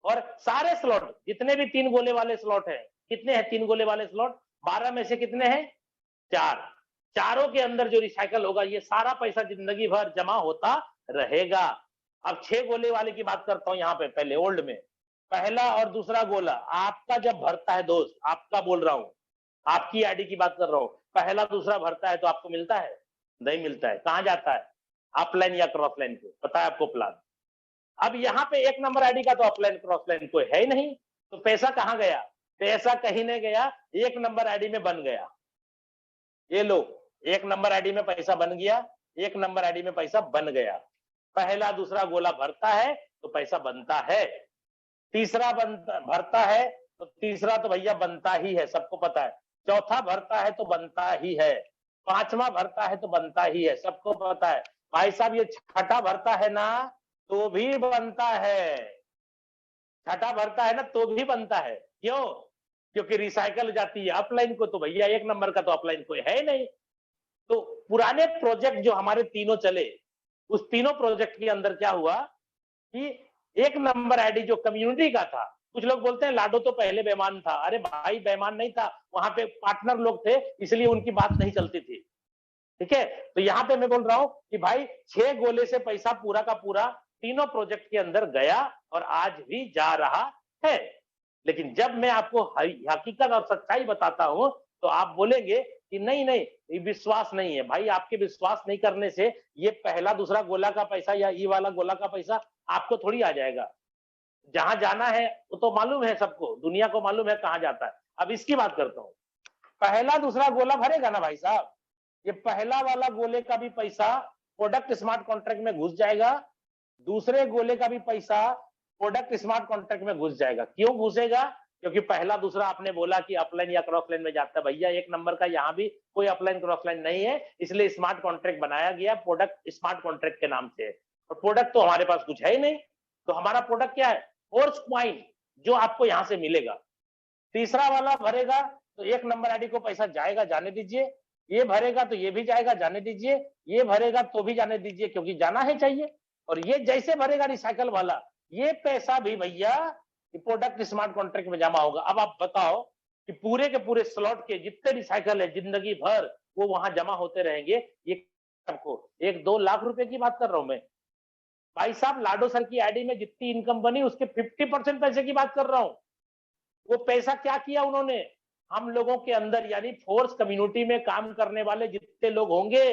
और सारे स्लॉट जितने भी 3 गोले वाले स्लॉट हैं, कितने हैं 3 गोले वाले स्लॉट? 12 में से कितने हैं? 4। चारों के अंदर जो रिसाइकल होगा, ये सारा पैसा जिंदगी भर जमा होता रहेगा। अब 6 गोले वाले की बात करता हूं यहाँ पे, पहले ओल्ड में पहला और दूसरा गोला आपका जब भरता है दोस्त, आपका बोल रहा हूं, आपकी आईडी की बात कर रहा हूं, पहला दूसरा भरता है तो आपको मिलता है? नहीं मिलता है। कहां जाता है? अपलाइन या क्रॉस लाइन को, पता है आपको प्लान। अब यहाँ पे 1 नंबर आईडी का तो अपलाइन क्रॉस लाइन कोई है ही नहीं, तो पैसा कहां गया? पैसा कहीं नहीं गया, 1 नंबर आईडी में बन गया। ये लो, 1 नंबर आईडी में पैसा बन गया, 1 नंबर आईडी में पैसा बन गया। पहला दूसरा गोला भरता है तो पैसा बनता है, तीसरा भरता है तो तीसरा तो भैया बनता ही है, सबको पता है। चौथा भरता है तो बनता ही है, 5वां भरता है तो बनता ही है, सबको पता है। भाई साहब ये छठा भरता है ना तो भी बनता है, छठा भरता है ना तो भी बनता है। क्यों? क्योंकि रिसाइकल जाती है अपलाइन को, तो भैया 1 नंबर का तो अपलाइन कोई है नहीं। तो पुराने प्रोजेक्ट जो हमारे तीनों चले, उस तीनों प्रोजेक्ट के अंदर क्या हुआ कि 1 नंबर आईडी जो कम्युनिटी का था, कुछ लोग बोलते हैं लाडो तो पहले बेईमान था। अरे भाई बेईमान नहीं था, वहां पे पार्टनर लोग थे, इसलिए उनकी बात नहीं चलती थी। ठीक है, तो यहाँ पे मैं बोल रहा हूं कि भाई 6 गोले से पैसा पूरा का पूरा तीनों प्रोजेक्ट के अंदर गया और आज भी जा रहा है। लेकिन जब मैं आपको हकीकत और सच्चाई बताता हूं तो आप बोलेंगे कि नहीं नहीं ये विश्वास नहीं है। भाई आपके विश्वास नहीं करने से ये पहला दूसरा गोला का पैसा या ये वाला गोला का पैसा आपको थोड़ी आ जाएगा। जहां जाना है वो तो मालूम है सबको, दुनिया को मालूम है कहां जाता है। अब इसकी बात करता हूं, पहला दूसरा गोला भरेगा ना भाई साहब, ये पहला वाला गोले का भी पैसा प्रोडक्ट स्मार्ट कॉन्ट्रैक्ट में घुस जाएगा, दूसरे गोले का भी पैसा प्रोडक्ट स्मार्ट कॉन्ट्रैक्ट में घुस जाएगा। क्यों घुसेगा? क्योंकि पहला दूसरा आपने बोला कि अपलाइन या क्रॉस लाइन में जाता है। भैया 1 नंबर का यहाँ भी कोई अपलाइन क्रॉस लाइन नहीं है, इसलिए स्मार्ट कॉन्ट्रैक्ट बनाया गया प्रोडक्ट स्मार्ट कॉन्ट्रैक्ट के नाम से। और प्रोडक्ट तो हमारे पास कुछ है ही नहीं, तो हमारा प्रोडक्ट क्या है? फोर्स क्वाइन, जो आपको यहाँ से मिलेगा। तीसरा वाला भरेगा तो 1 नंबर आईडी को पैसा जाएगा, जाने दीजिए। ये भरेगा तो ये भी जाएगा, जाने दीजिए। ये भरेगा तो भी जाने दीजिए, क्योंकि जाना है चाहिए। और ये जैसे भरेगा रिसाइकल वाला, ये पैसा भी भैया प्रोडक्ट स्मार्ट कॉन्ट्रैक्ट में जमा होगा। अब आप बताओ कि पूरे के पूरे स्लॉट के जितने रिसाइकल है जिंदगी भर वो वहां जमा होते रहेंगे। ये आपको 1-2 लाख रुपए की बात कर रहा हूं मैं। भाई साहब लाडो सर की आईडी में जितनी इनकम बनी उसके 50% पैसे की बात कर रहा हूं। वो पैसा क्या किया उन्होंने? हम लोगों के अंदर यानी फोर्स कम्युनिटी में काम करने वाले जितने लोग होंगे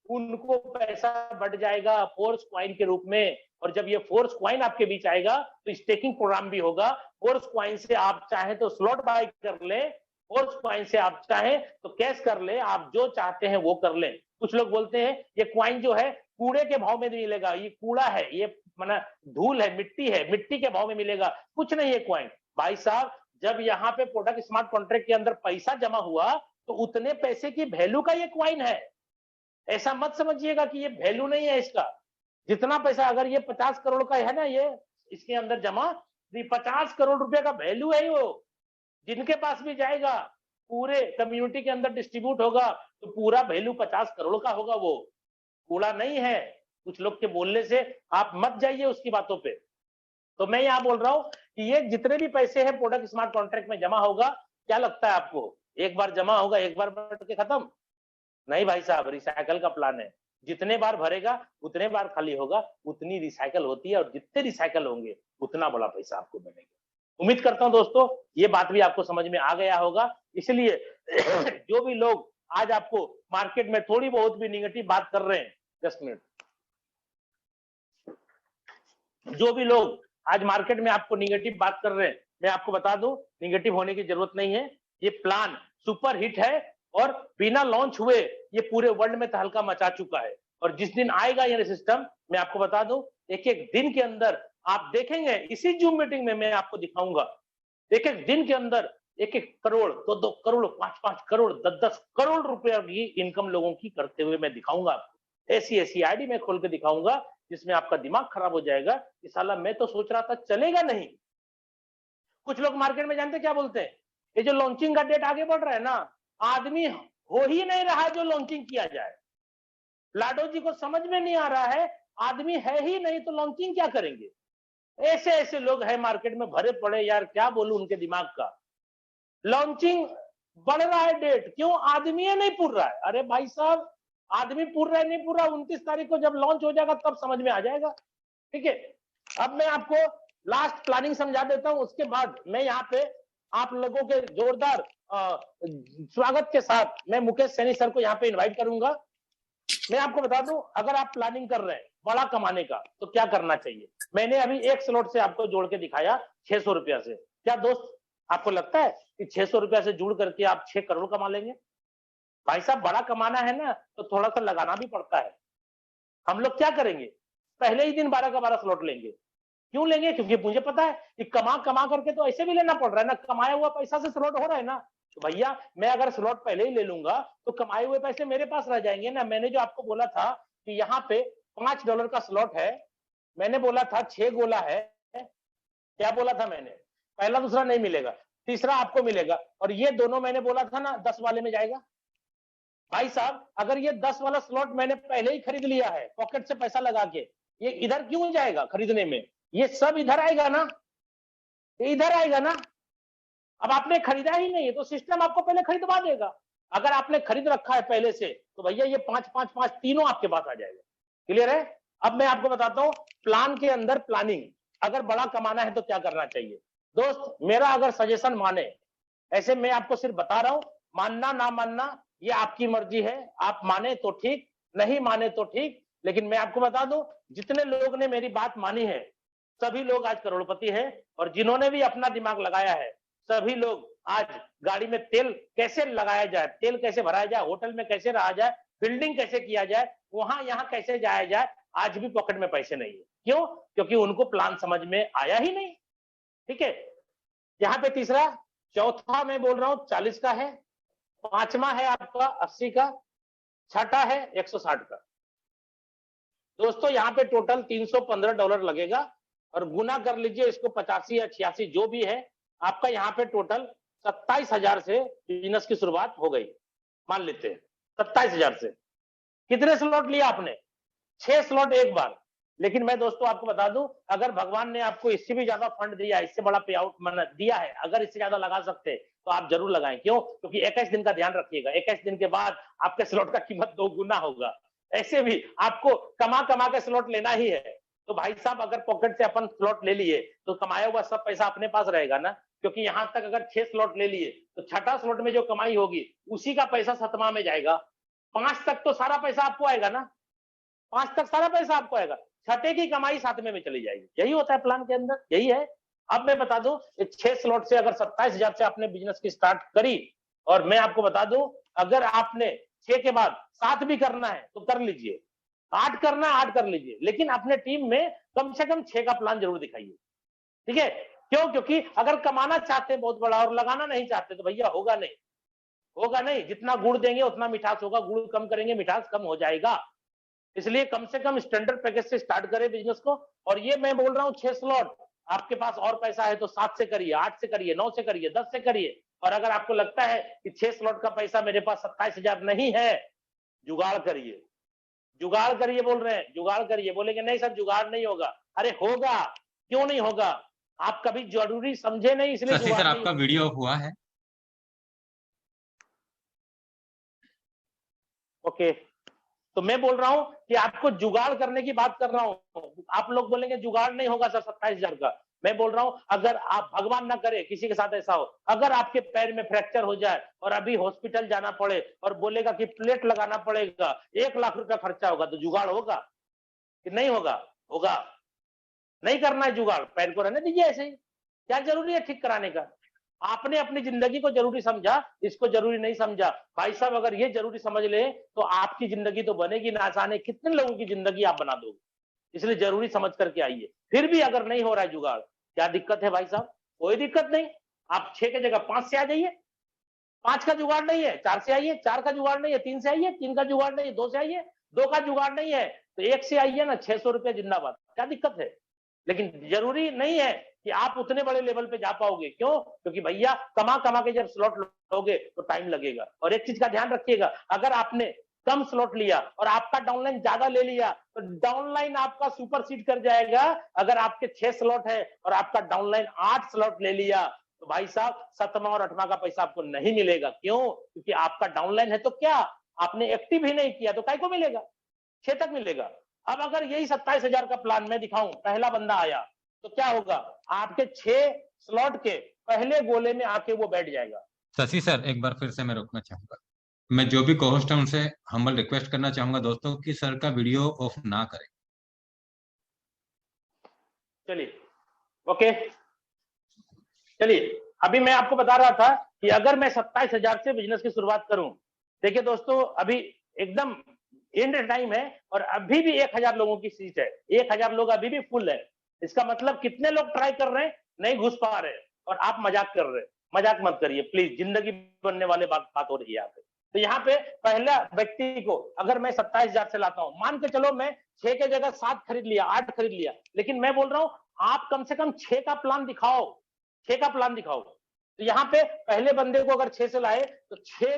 उनको पैसा बढ़ जाएगा फोर्स क्वाइन के रूप में। और जब ये फोर्स क्वाइन आपके बीच आएगा तो स्टेकिंग प्रोग्राम भी होगा। फोर्स क्वाइन से आप चाहे तो स्लॉट बाय कर ले, फोर्स क्वाइन से आप चाहे तो कैश कर ले, आप जो चाहते हैं वो कर ले। कुछ लोग बोलते हैं ये क्वाइन जो है कूड़े के भाव में मिलेगा, ये कूड़ा है, ये माना धूल है, मिट्टी है, मिट्टी के भाव में मिलेगा। कुछ नहीं है क्वाइन। भाई साहब जब यहाँ पे प्रोडक्ट स्मार्ट कॉन्ट्रैक्ट के अंदर पैसा जमा हुआ तो उतने पैसे की वैल्यू का ये क्वाइन है। ऐसा मत समझिएगा कि ये वैल्यू नहीं है इसका। जितना पैसा, अगर ये 50 करोड़ का है ना, ये इसके अंदर जमा 50 करोड़ रुपए का वैल्यू है। वो जिनके पास भी जाएगा पूरे कम्युनिटी के अंदर डिस्ट्रीब्यूट होगा तो पूरा वैल्यू 50 करोड़ का होगा। वो कूड़ा नहीं है। कुछ लोग के बोलने से आप मत जाइए उसकी बातों पे। तो मैं यहाँ बोल रहा हूँ कि ये जितने भी पैसे हैं प्रोडक्ट स्मार्ट कॉन्ट्रैक्ट में जमा होगा। क्या लगता है आपको एक बार जमा होगा एक बार भर के खत्म? नहीं भाई साहब, रिसाइकल का प्लान है। जितने बार भरेगा उतने बार खाली होगा, उतनी रिसाइकल होती है और जितने रिसाइकल होंगे उतना बड़ा पैसा आपको बनेगा। उम्मीद करता हूं दोस्तों ये बात भी आपको समझ में आ गया होगा। इसलिए जो भी लोग आज आपको मार्केट में थोड़ी बहुत भी निगेटिव बात कर रहे हैं, 10 मिनट, जो भी लोग आज मार्केट में आपको निगेटिव बात कर रहे हैं, मैं आपको बता दूं निगेटिव होने की जरूरत नहीं है। ये प्लान सुपर हिट है और बिना लॉन्च हुए ये पूरे वर्ल्ड में तहलका मचा चुका है। और जिस दिन आएगा ये सिस्टम, मैं आपको बता दूं एक एक दिन के अंदर आप देखेंगे, इसी जूम मीटिंग में मैं आपको दिखाऊंगा, एक एक दिन के अंदर 1-1 करोड़, 2-2 करोड़, 5-5 करोड़, 10-10 करोड़ रुपए की इनकम लोगों की करते हुए मैं दिखाऊंगा आपको। ऐसी आईडी में खोल के दिखाऊंगा जिसमें आपका दिमाग खराब हो जाएगा कि साला मैं तो सोच रहा था चलेगा नहीं। कुछ लोग मार्केट में जानते क्या बोलते हैं, ये जो लॉन्चिंग का डेट आगे बढ़ रहा है ना, आदमी हो ही नहीं रहा है जो लॉन्चिंग किया जाए। लाडो जी को समझ में नहीं आ रहा है, आदमी है ही नहीं तो लॉन्चिंग क्या करेंगे। ऐसे ऐसे लोग हैं मार्केट में भरे पड़े, यार क्या बोलूं उनके दिमाग का। लॉन्चिंग बढ़ रहा है डेट, क्यों, आदमी नहीं पूर रहा है। अरे भाई साहब, आदमी पूर रहा है नहीं पूरा, 29 तारीख को जब लॉन्च हो जाएगा तब समझ में आ जाएगा। ठीक है, अब मैं आपको लास्ट प्लानिंग समझा देता हूं, उसके बाद मैं यहाँ पे आप लोगों के जोरदार स्वागत के साथ मैं मुकेश सैनी सर को यहाँ पे इन्वाइट करूंगा। मैं आपको बता दूं, अगर आप प्लानिंग कर रहे हैं बड़ा कमाने का तो क्या करना चाहिए। मैंने अभी एक स्लॉट से आपको जोड़ के दिखाया 600 रुपया से। क्या दोस्त आपको लगता है कि 600 रुपया से जुड़ करके आप 6 करोड़ कमा लेंगे? भाई साहब, बड़ा कमाना है ना तो थोड़ा सा लगाना भी पड़ता है। हम लोग क्या करेंगे, पहले ही दिन 12 का 12 स्लॉट लेंगे। क्यों लेंगे? क्योंकि मुझे पता है कि कमा करके तो ऐसे भी लेना पड़ रहा है ना, कमाया हुआ पैसा से स्लॉट हो रहा है ना। तो भैया मैं अगर स्लॉट पहले ही ले लूंगा तो कमाए हुए पैसे मेरे पास रह जाएंगे ना। मैंने जो आपको बोला था कि यहाँ पे $5 का स्लॉट है, मैंने बोला था 6 गोला है, क्या बोला था मैंने, पहला दूसरा नहीं मिलेगा, तीसरा आपको मिलेगा, और ये दोनों मैंने बोला था ना 10 वाले में जाएगा। भाई साहब, अगर ये 10 वाला स्लॉट मैंने पहले ही खरीद लिया है पॉकेट से पैसा लगा के, ये इधर क्यों जाएगा खरीदने में, ये सब इधर आएगा ना, ये इधर आएगा ना। अब आपने खरीदा ही नहीं है तो सिस्टम आपको पहले खरीदवा देगा। अगर आपने खरीद रखा है पहले से तो भैया ये 5-5-5 तीनों आपके पास आ जाएगा। क्लियर है? अब मैं आपको बताता हूं प्लान के अंदर प्लानिंग, अगर बड़ा कमाना है तो क्या करना चाहिए। दोस्त मेरा अगर सजेशन माने, ऐसे मैं आपको सिर्फ बता रहा हूं, मानना ना मानना ये आपकी मर्जी है, आप माने तो ठीक, नहीं माने तो ठीक। लेकिन मैं आपको बता दूं, जितने लोग ने मेरी बात मानी है सभी लोग आज करोड़पति है, और जिन्होंने भी अपना दिमाग लगाया है सभी लोग आज गाड़ी में तेल कैसे लगाया जाए, तेल कैसे भराया जाए, होटल में कैसे रहा जाए, बिल्डिंग कैसे किया जाए, वहां यहां कैसे जाया जाए, आज भी पॉकेट में पैसे नहीं है। क्यों? क्योंकि उनको प्लान समझ में आया ही नहीं। ठीक है, यहाँ पे तीसरा, चौथा मैं बोल रहा हूं 40 का है, पांचवा है आपका 80 का, छठा है 160 का। दोस्तों यहाँ पे टोटल $315 लगेगा, और गुना कर लीजिए इसको 85 या 86 जो भी है, आपका यहाँ पे टोटल 27,000 से बिजनेस की शुरुआत हो गई। मान लेते हैं 27,000 से। कितने स्लॉट लिया आपने? 6 स्लॉट एक बार। लेकिन मैं दोस्तों आपको बता दूं, अगर भगवान ने आपको इससे भी ज्यादा फंड दिया, इससे बड़ा पे आउट दिया है, अगर इससे ज्यादा लगा सकते तो आप जरूर लगाएं। क्यों? क्योंकि 21 दिन का ध्यान रखिएगा, 21 दिन के बाद आपके स्लॉट का कीमत 2 गुना होगा। ऐसे भी आपको कमा के स्लॉट लेना ही है। तो भाई साहब, अगर पॉकेट से अपन स्लॉट ले लिए तो कमाया हुआ सब पैसा अपने पास रहेगा ना, क्योंकि यहां तक अगर 6 स्लॉट ले लिए तो छठा स्लॉट में जो कमाई होगी उसी का पैसा 7वां में जाएगा। 5 तक तो सारा पैसा आपको आएगा ना, 5 तक सारा पैसा आपको आएगा, छठे की कमाई 7वें में चली जाएगी। यही होता है प्लान के अंदर, यही है। अब मैं बता दूं, 6 स्लॉट से अगर 27,000 से आपने बिजनेस की स्टार्ट करी, और मैं आपको बता दूं अगर आपने 6 के बाद 7 भी करना है तो कर लीजिए, 8 करना है 8 कर लीजिए, लेकिन अपने टीम में कम से कम 6 का प्लान जरूर दिखाइए। ठीक है? क्यों? क्योंकि अगर कमाना चाहते हैं बहुत बड़ा और लगाना नहीं चाहते तो भैया होगा नहीं, होगा नहीं। जितना गुड़ देंगे उतना मिठास होगा, गुड़ कम करेंगे मिठास कम हो जाएगा। इसलिए कम से कम स्टैंडर्ड पैकेज से स्टार्ट करें बिजनेस को। और ये मैं बोल रहा हूँ 6 स्लॉट, आपके पास और पैसा है तो 7 से करिए, 8 से करिए, 9 से करिए, 10 से करिए। और अगर आपको लगता है कि 6 स्लॉट का पैसा मेरे पास 27,000 नहीं है, जुगाड़ करिए, जुगाड़ करिए बोल रहे हैं, जुगाड़ करिए। बोलेंगे नहीं सर जुगाड़ नहीं होगा, अरे होगा, क्यों नहीं होगा। आप कभी जरूरी समझे नहीं, इसलिए शशि सर आपका वीडियो हुआ है। ओके, तो मैं बोल रहा हूं कि आपको जुगाड़ करने की बात कर रहा हूं। आप लोग बोलेंगे जुगाड़ नहीं होगा सर 27,000 का। मैं बोल रहा हूं अगर आप, भगवान ना करे किसी के साथ ऐसा हो, अगर आपके पैर में फ्रैक्चर हो जाए और अभी हॉस्पिटल जाना पड़े और बोलेगा कि प्लेट लगाना पड़ेगा, 1 लाख रुपया खर्चा होगा, तो जुगाड़ होगा कि नहीं होगा? होगा। नहीं करना है जुगाड़, पैर को रहने दीजिए ऐसे ही। क्या जरूरी है ठीक कराने का? आपने अपनी जिंदगी को जरूरी समझा, इसको जरूरी नहीं समझा। भाई साहब अगर ये जरूरी समझ ले तो आपकी जिंदगी तो बनेगी ना आसान, कितने लोगों की जिंदगी आप बना दोगे। इसलिए जरूरी समझ करके आइए। फिर भी अगर नहीं हो रहा है जुगाड़, क्या दिक्कत है भाई साहब? कोई दिक्कत नहीं, आप 6 की जगह 5 से आ जाइए। 5 का जुगाड़ नहीं है 4 से आइए, 4 का जुगाड़ नहीं है 3 से आइए, 3 का जुगाड़ नहीं है 2 से आइए, 2 का जुगाड़ नहीं है तो एक से आइए ना, 600 रुपये जिंदाबाद, क्या दिक्कत है। लेकिन जरूरी नहीं है कि आप उतने बड़े लेवल पे जा पाओगे। क्यों? क्योंकि भैया कमा कमा के जब स्लॉट लोगे तो टाइम लगेगा। और एक चीज का ध्यान रखिएगा, अगर आपने कम स्लॉट लिया और आपका डाउनलाइन ज्यादा ले लिया तो डाउनलाइन आपका सुपरसीड कर जाएगा। अगर आपके 6 स्लॉट है और आपका डाउनलाइन 8 स्लॉट ले लिया तो भाई साहब 7वां और 8वां का पैसा आपको नहीं मिलेगा। क्यों? क्योंकि आपका डाउनलाइन है तो क्या आपने एक्टिव ही नहीं किया, तो काय को मिलेगा? 6 तक मिलेगा। अब अगर यही 27,000 का प्लान मैं दिखाऊं, पहला बंदा आया तो क्या होगा, आपके 6 स्लॉट के पहले गोले में आके वो बैठ जाएगा। शशि सर, एक बार फिर से मैं रोकना चाहूंगा। मैं जो भी कोहोस्ट है उनसे हम्बल रिक्वेस्ट करना चाहूंगा दोस्तों कि सर का वीडियो ऑफ ना करें। चलिए, ओके, चलिए, अभी मैं आपको बता रहा था कि अगर मैं 27,000 से बिजनेस की शुरुआत करूं, देखिए दोस्तों, अभी एकदम एंड टाइम है और अभी भी 1,000 लोगों की सीट है। 1,000 लोग अभी भी फुल है। इसका मतलब कितने लोग ट्राई कर रहे हैं, नहीं घुस पा रहे हैं, और आप मजाक कर रहे हैं। मजाक मत करिए प्लीज, जिंदगी बनने वाले बात हो रही है यहाँ पे। तो यहाँ पे पहला व्यक्ति को अगर मैं 27,000 से लाता हूं, मान के चलो मैं 6 के जगह 7 खरीद लिया, 8 खरीद लिया, लेकिन मैं बोल रहा हूं आप कम से कम 6 का प्लान दिखाओ, 6 का प्लान दिखाओ। तो यहाँ पे पहले बंदे को अगर 6 से लाए तो 6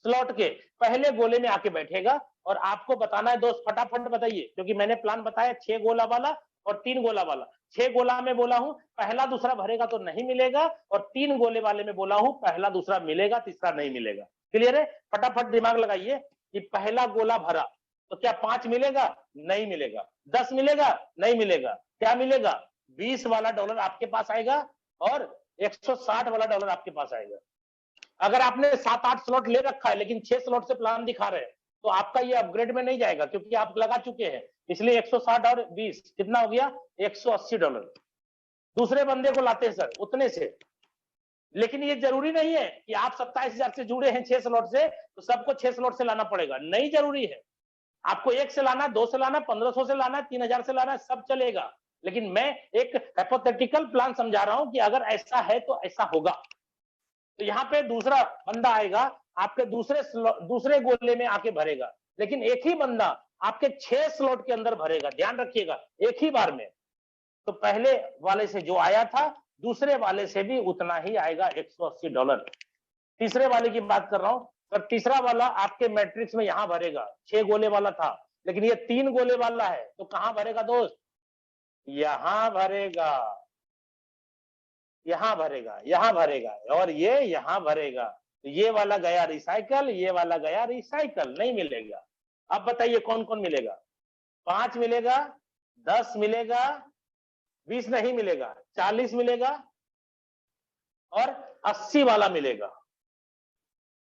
स्लॉट के पहले गोले में आके बैठेगा और आपको बताना है दोस्त, फटाफट बताइए, क्योंकि मैंने प्लान बताया 6 गोला वाला और 3 गोला वाला। 6 गोला में बोला हूं पहला दूसरा भरेगा तो नहीं मिलेगा, और 3 गोले वाले में बोला हूं पहला दूसरा मिलेगा, तीसरा नहीं मिलेगा। क्लियर है? फटाफट दिमाग लगाइए कि पहला गोला भरा तो क्या 5 मिलेगा? नहीं मिलेगा। 10 मिलेगा? नहीं मिलेगा। क्या मिलेगा? 20 वाला डॉलर आपके पास आएगा और 160 वाला डॉलर आपके पास आएगा। अगर आपने 7-8 स्लॉट ले रखा है लेकिन 6 स्लॉट से प्लान दिखा रहे हैं तो आपका ये अपग्रेड में नहीं जाएगा, क्योंकि आप लगा चुके हैं। इसलिए 160 और 20 कितना हो गया? 180 डॉलर। दूसरे बंदे को लाते हैं सर उतने से, लेकिन ये जरूरी नहीं है कि आप 27,000 से जुड़े हैं 6 स्लॉट से तो सबको 6 स्लॉट से लाना पड़ेगा, नहीं जरूरी है। आपको 1 से लाना, 2 से लाना, 1500 से लाना, 3,000 से लाना, सब चलेगा। लेकिन मैं एक हाइपोथेटिकल प्लान समझा रहा हूं कि अगर ऐसा है तो ऐसा होगा। तो यहाँ पे दूसरा बंदा आएगा, आपके दूसरे गोले में आके भरेगा, लेकिन एक ही बंदा आपके 6 स्लॉट के अंदर भरेगा। ध्यान रखिएगा, एक ही बार में। तो पहले वाले से जो आया था दूसरे वाले से भी उतना ही आएगा, 180 डॉलर। तीसरे वाले की बात कर रहा हूं, पर तीसरा वाला आपके मैट्रिक्स में यहां भरेगा। 6 गोले वाला था लेकिन ये 3 गोले वाला है, तो कहां भरेगा दोस्त? यहां भरेगा, यहां भरेगा, यहां भरेगा, और ये यहां भरेगा। तो ये वाला गया रिसाइकल, ये वाला गया रिसाइकल, नहीं मिलेगा। अब बताइए कौन कौन मिलेगा? 5 मिलेगा, 10 मिलेगा, 20 नहीं मिलेगा, 40 मिलेगा और 80 वाला मिलेगा,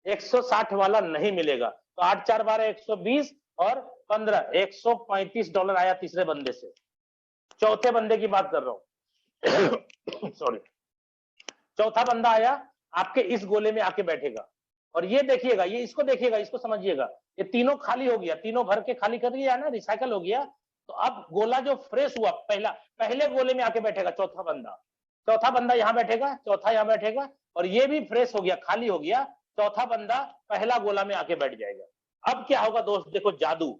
160 वाला नहीं मिलेगा। तो 8 4 12 120 और 15 135 डॉलर आया तीसरे बंदे से। चौथे बंदे की बात कर रहा हूं सॉरी, चौथा बंदा आया, आपके इस गोले में आके बैठेगा, और ये देखिएगा, ये इसको देखिएगा, इसको समझिएगा, ये तीनों खाली हो गया, तीनों भर के खाली कर दिया ना, रिसाइकल हो गया। तो अब गोला जो फ्रेश हुआ, पहले गोले में आके बैठेगा चौथा बंदा यहां बैठेगा, चौथा यहां बैठेगा, और ये भी फ्रेश हो गया, खाली हो गया। चौथा बंदा पहला गोला में आके बैठ जाएगा। अब क्या होगा दोस्त? देखो जादू,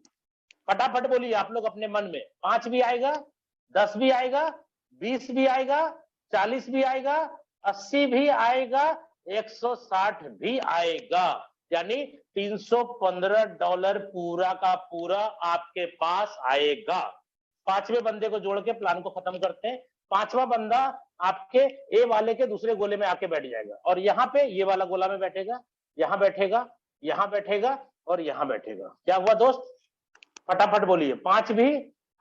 फटाफट बोलिए आप लोग अपने मन में। 5 भी आएगा, 10 भी आएगा, 20 भी आएगा, 40 भी आएगा, 80 भी आएगा, 160 भी आएगा, यानी 315 डॉलर पूरा का पूरा आपके पास आएगा। 5वें बंदे को जोड़ के प्लान को खत्म करते हैं। 5वां बंदा आपके ए वाले के दूसरे गोले में आके बैठ जाएगा, और यहाँ पे ये वाला गोला में बैठेगा, यहाँ बैठेगा, यहाँ बैठेगा और यहाँ बैठेगा। क्या हुआ दोस्त? फटाफट बोलिए। 5 भी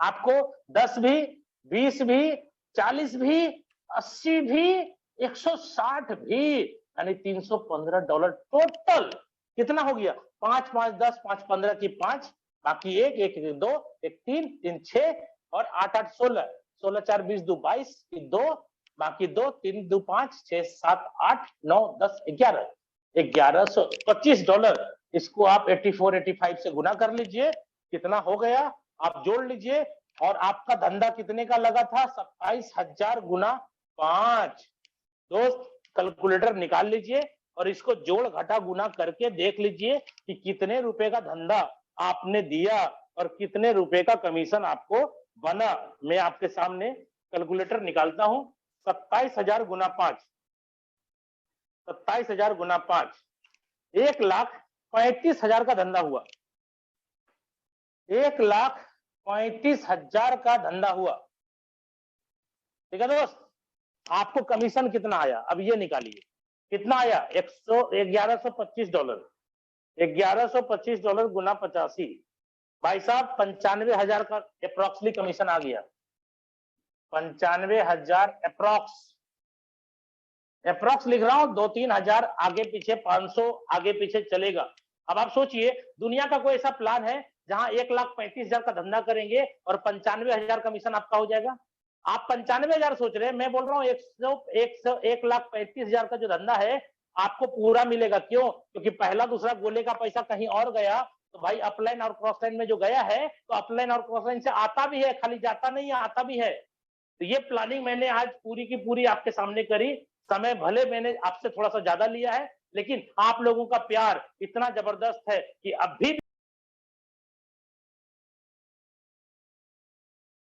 आपको, 10 भी, 20 भी, 40 भी, 80 भी, 160 भी, यानी 315 डॉलर टोटल। कितना हो गया? 5 5 10 5 15 की 5, बाकी 1 1 2 1 3 3 6 और 8 8 16 16 4 20 2 22 2, बाकी 2 3 2 5 6 7 8 9 10 11 1125 डॉलर। इसको आप 84 85 से गुना कर लीजिए, कितना हो गया आप जोड़ लीजिए। और आपका धंधा कितने का लगा था? 27,000 गुना 5। दोस्त कैलकुलेटर निकाल लीजिए और इसको जोड़ घटा गुना करके देख लीजिए कि कितने रुपए का धंधा आपने दिया और कितने रुपए का कमीशन आपको बना। मैं आपके सामने कैलकुलेटर निकालता हूं। 27,000 गुना 5, 27,000 गुना 5, 1,35,000 का धंधा हुआ। 1,35,000 का धंधा हुआ। ठीक है दोस्त, आपको कमीशन कितना आया अब ये निकालिए। कितना आया? $1125। $1125 गुना 85, भाई साहब 95,000 का अप्रोक्सली कमीशन आ गया। 95,000 अप्रोक्स लिख रहा हूं, 2-3 हजार आगे पीछे, 500 आगे पीछे चलेगा। अब आप सोचिए, दुनिया का कोई ऐसा प्लान है जहां 1,35,000 का धंधा करेंगे और 95,000 कमीशन आपका हो जाएगा? आप 95,000 सोच रहे हैं, मैं बोल रहा हूं 1,35,000 का जो धंधा है आपको पूरा मिलेगा। क्यों? क्योंकि पहला दूसरा गोले का पैसा कहीं और गया, तो भाई अपलाइन और क्रॉस लाइन में जो गया है तो अपलाइन और क्रॉस लाइन से आता भी है, खाली जाता नहीं है, आता भी है। तो ये प्लानिंग मैंने आज पूरी की पूरी आपके सामने करी। समय भले मैंने आपसे थोड़ा सा ज्यादा लिया है, लेकिन आप लोगों का प्यार इतना जबरदस्त है कि अब भी